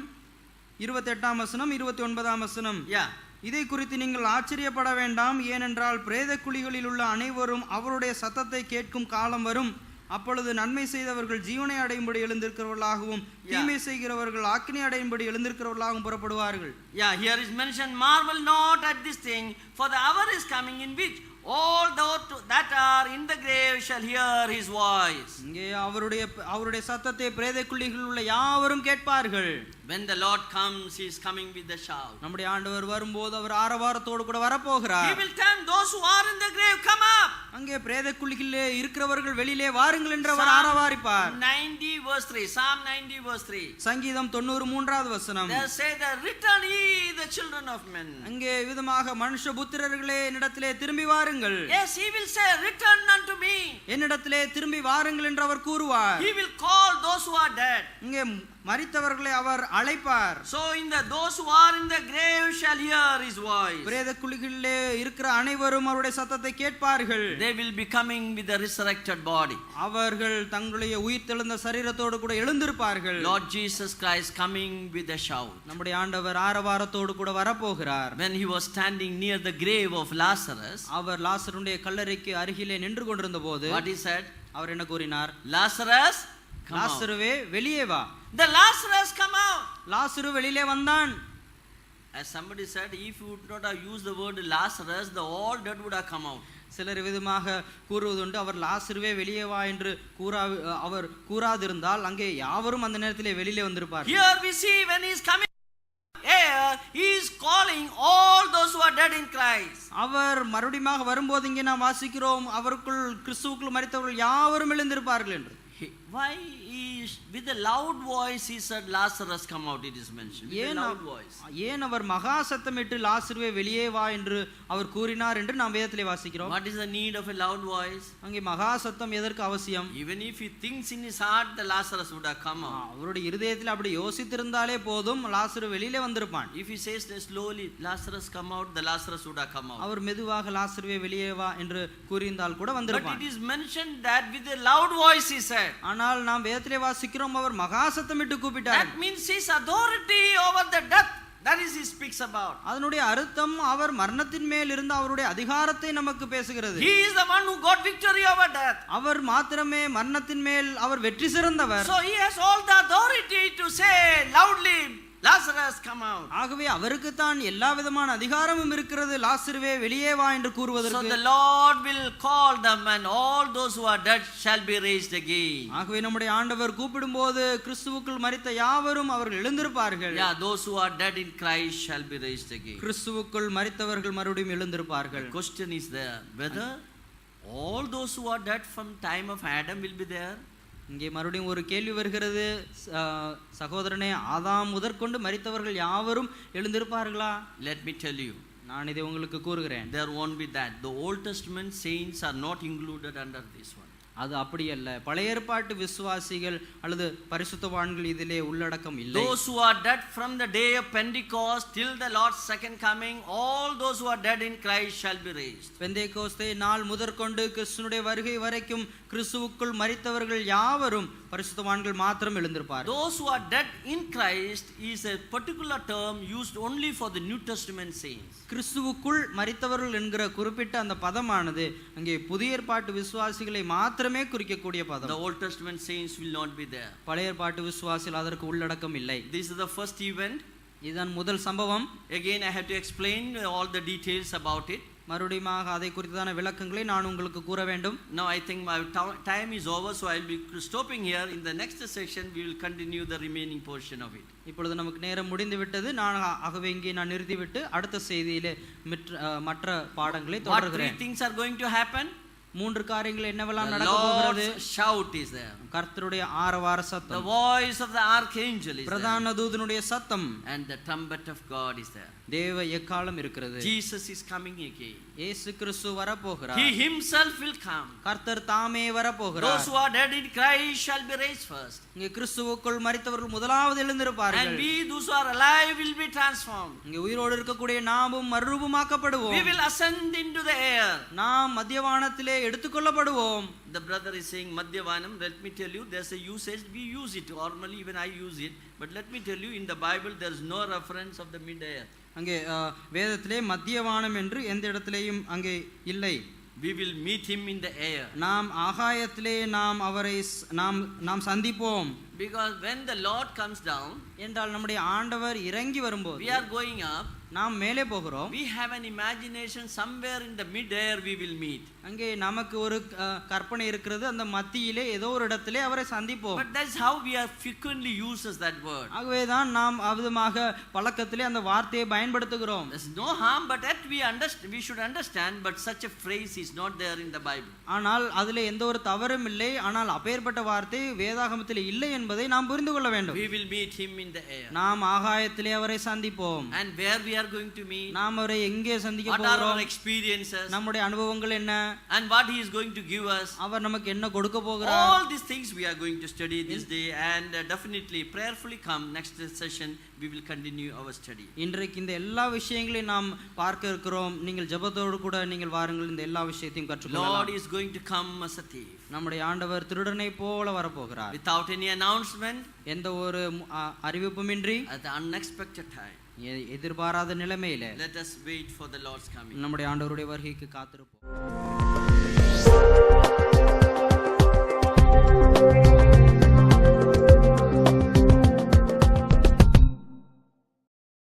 28ஆம் வசனம் 29ஆம் வசனம். Yeah. இதை குறித்து நீங்கள் ஆச்சரியப்பட வேண்டாம், ஏனென்றால் பிரேத குழிகளில் உள்ள அனைவரும் அவருடைய சத்தத்தை கேட்கும் காலம் வரும். அப்பொழுது நன்மை செய்தவர்கள் ஜீவனை அடையும்படி எழுந்திருக்கிறவர்களாகவும் தீமை செய்கிறவர்கள் ஆக்கினை அடையும்படி எழுந்திருக்கிறவர்களாகவும் புறப்படுவார்கள். Yeah, here is mentioned, marvel not at this thing, for the hour is coming in which all those that are in the grave shall hear his voice. இங்கே அவருடைய சத்தத்தை பிரேத குழிகளில் உள்ள யாவரும் கேட்பார்கள். When the Lord comes, he is coming with a shout. நம்முடைய ஆண்டவர் வரும்போது அவர் ஆரவாரத்தோடு கூட வரப்போகிறார். He will tell those who are in the grave, come up. அங்கே பிரேத குழிகளிலே இருக்கிறவர்கள் வெளியிலே வாருங்கள் என்று அவர் ஆரவாரிப்பார். 90 verse 3. Psalm 90 verse 3. சங்கீதம் 93வது வசனம். They say that return ye the children of men. அங்கே விதமாக மனுஷபுத்திரர்களே என்னிடத்திலே திரும்பி வாருங்கள். Yes, he will say return unto me. என்னிடத்திலே திரும்பி வாருங்கள் என்று அவர் கூறுவார். He will call those who are dead. இங்கே மரித்தவர்களை அவர் அழைப்பார். So those who are in the grave shall hear his voice. பிரேத குழிகளிலே இருக்கிற அனைவரும் அவருடைய சத்தத்தை கேட்பார்கள். They will be coming with a resurrected body. அவர்கள் தங்களுடைய உயிர்த்தெழுந்த சரீரத்தோடு கூட எழுந்திருப்பார்கள். Lord Jesus Christ coming with a shout. நம்முடைய ஆண்டவர் ஆரவாரத்தோடு கூட வரப்போகிறார். When he was standing near the grave of Lazarus, அவர் லாசருடைய கல்லறைக்கு அருகிலே நின்று கொண்டிருந்த போது what he said? அவர் என்ன கூறினார்? Lazarus, come out. லாசருவே வெளியே வா. The Lazarus come out. லாசரு வெளியிலே வந்தான். As somebody said, if you would not have used the word Lazarus, the all dead would have come out. சிலர் விதமாக கூறுவதுண்டு, அவர் லாசருவே வெளியே வா என்று அவர் கூறாதிருந்தால் அங்கே யாவரும் அந்த நேரத்திலே வெளியிலே வந்திருப்பார். Here we see when he is coming here, he is calling all those who are dead in Christ. அவர் மறுபடியும் வரும்போது இங்கே நாம் வாசிக்கிறோம், அவருக்குள் கிறிஸ்துவுக்குள் மரித்தவர்கள் யாவரும் எழுந்திருப்பார்கள் என்று. Why with a loud voice he said Lazarus come out, it is mentioned with a loud voice. ஏன் அவர் மகா சத்தமிட்டு லாசருவே வெளியே வா என்று அவர் கூறினார் என்று நாம் வேதத்திலே வாசிக்கிறோம். What is the need of a loud voice? அங்கே மகா சத்தம் எதற்கு அவசியம்? Even if he thinks in his heart the Lazarus would have come out. அவருடைய இருதயத்தில் அப்படி யோசித்திருந்தாலே போதும், லாசரு வெளியிலே வந்திருப்பான். If he says slowly Lazarus come out, the Lazarus would have come out. அவர் மெதுவாக லாசருவே வெளியே வா என்று கூறியிருந்தால் கூட வந்திருப்பான். But it is mentioned that with a loud voice he said. ஆனால் நாம் வேதத்திலே வாசிக்கிறோம், அவர் மகா சத்தமிட்டு கூப்பிட்டார். That means his authority over the death, that is he speaks about. அதனுடைய அர்த்தம் அவர் மரணத்தின் மேல் இருந்த அவருடைய அதிகாரத்தை நமக்கு பேசுகிறது. He is the one who got victory over death. அவர் மாத்திரமே மரணத்தின் மேல் அவர் வெற்றி சிறந்தவர். So he has all the authority to say loudly Lazarus come out. ஆகவே அவருக்கு தான் எல்லா விதமான அதிகாரமும் இருக்கிறது, லாசருவே வெளியே வா என்று கூறுவதற்கு. So the Lord will call them and all those who are dead shall be raised again. ஆகவே நம்முடைய ஆண்டவர் கூப்பிடும்போது கிறிஸ்துவுக்குள் மரித்த யாவரும் அவர்கள் எழுந்திருப்பார்கள். Yeah, those who are dead in Christ shall be raised again. கிறிஸ்துவுக்குள் மரித்தவர்கள் மறுபடியும் எழுந்திருப்பார்கள். The question is there whether all those who are dead from time of Adam will be there. இங்கே மறுபடியும் ஒரு கேள்வி வருகிறது, சகோதரனே, ஆதாம் முதற்கொண்டு மரித்தவர்கள் யாவரும் எழுந்திருப்பார்களா? Let me tell you, நான் இதை உங்களுக்கு கூறுகிறேன். there won't be that. The Old Testament saints are not included under this one. அது அப்படி அல்ல. பழைய ஏற்பாட்டு விசுவாசிகள் அல்லது பரிசுத்தவான்கள் இதிலே உள்ளடக்கம் இல்லை. Those who are dead from the day of Pentecost till the Lord's second coming, all those who are dead in Christ shall be raised. Pentecost நாள் முதற்கொண்டு கிறிஸ்துனுடைய வருகை வரைக்கும் கிறிஸ்துவுக்குள் மரித்தவர்கள் யாவரும் பரிசுத்தவான்கள் மாத்திரம் எழுந்திருப்பார்கள். Those who are dead in Christ is a particular term used only for the New Testament saints. கிறிஸ்துவுக்குள் மரித்தவர்கள் என்கிற குறிப்பிட்ட அந்த பதமானது அங்கே புதிய ஏற்பாட்டு விசுவாசிகளை மாத்திரமே குறிக்கக்கூடிய பதம். The Old Testament saints will not be there. பழைய ஏற்பாட்டு விசுவாசிகள் அதற்கு உள்ளடக்கம் இல்லை. This is the first event. இதுதான் முதல் சம்பவம். Again I have to explain all the details about it. மறுபடியும் அதை குறித்தான விளக்கங்களை நான் உங்களுக்கு கூற வேண்டும். Now I think my time is over, so I will be stopping here. In the next session we will continue the remaining portion of it. இப்பொழுது நமக்கு நேரம் முடிந்து விட்டது. ஆகவே இங்கே நான் நிறுத்திவிட்டு அடுத்த செய்தியிலே மற்ற பாடங்களை தொடர்கிறேன். What 3 things are going to happen? 3 காரியங்கள் என்னவெல்லாம் The நடக்க போகிறது? Lord's shout is there. கர்த்தருடைய ஆரவார சத்தம். The voice of the archangel is there. பிரதான தூதனுடைய சத்தம். And the trumpet of God is there. தேவ எக்காலம் இருக்கிறது. Jesus is coming again. இயேசு கிறிஸ்து வரப்போகிறார். He himself will come. கர்த்தர் தாமே வரப்போகிறார். Those who are dead in Christ shall be raised first. இங்கே கிறிஸ்துவுக்குள் மரித்தவர்கள் முதலாவது எழுந்திருப்பார்கள். And we those who are alive will be transformed. இங்கே உயிரோடு இருக்கக்கூடிய நாமும் மறுரூபமாக்கப்படுவோம். We will ascend into the air. நாம் மத்தியவானத்திலே எடுத்துக்கொள்ளப்படுவோம். The brother is saying Madhyavanam. Let me tell you, there's a usage. We use it normally, even I use it. But let me tell you, in the Bible there is no reference of the mid-air. அங்கே வேதத்திலே மத்தியவானம் என்று எந்த இடத்திலேயும் அங்கே இல்லை. We will meet him in the air. நாம் ஆகாயத்திலே நாம் அவரை நாம் சந்திப்போம். Because when the Lord comes down, என்றால் நம்முடைய ஆண்டவர் இறங்கி வரும்போது we are going up. நாம் மேலே போகிறோம். We have an imagination somewhere in the mid-air we will meet. அங்கே நமக்கு ஒரு கற்பனை இருக்கிறது, அந்த மத்தியிலே ஏதோ ஒரு இடத்திலே அவரை சந்திப்போம். But that's how we are frequently uses that word. ஆகவே தான் நாம் விதமாக பழக்கத்திலே அந்த வார்த்தையை பயன்படுத்துகிறோம். There's no harm, but that we should understand, but such a phrase is not there in the Bible. ஆனால் அதிலே எந்த ஒரு தவறும் இல்லை. ஆனால் அப்பேற்பட்ட வார்த்தை வேதாகமத்திலே இல்லை என்பதை நாம் புரிந்து கொள்ள வேண்டும். We will meet him in the air. நாம் ஆகாயத்திலே அவரை சந்திப்போம். And where we are going to meet? நாம் அவரை எங்கே சந்திக்க What are போகிறோம்? our experiences? நம்முடைய அனுபவங்கள் என்ன? And what he is going to give us? அவர் நமக்கு என்ன கொடுக்க போகிறார்? All these things we are going to study this day, and definitely prayerfully come next session we will continue our study. இன்றைக்கு இந்த எல்லா விஷயங்களையும் நாம் பார்க்க இருக்கிறோம். நீங்கள் ஜெபத்தோடு கூட நீங்கள் வாருங்கள், இந்த எல்லா விஷயத்தையும் கற்றுக்கொள்ளலாம். Lord is going to come as a thief. நம்முடைய ஆண்டவர் திருடனை போல வரப்போகிறார். Without any announcement, எந்த ஒரு அறிவிப்புமின்றி, at the unexpected time. எதிர்பாராத நிலைமையில Let us wait for the Lord's coming. நம்முடைய ஆண்டவருடைய வருகைக்கு காத்திருப்போம்.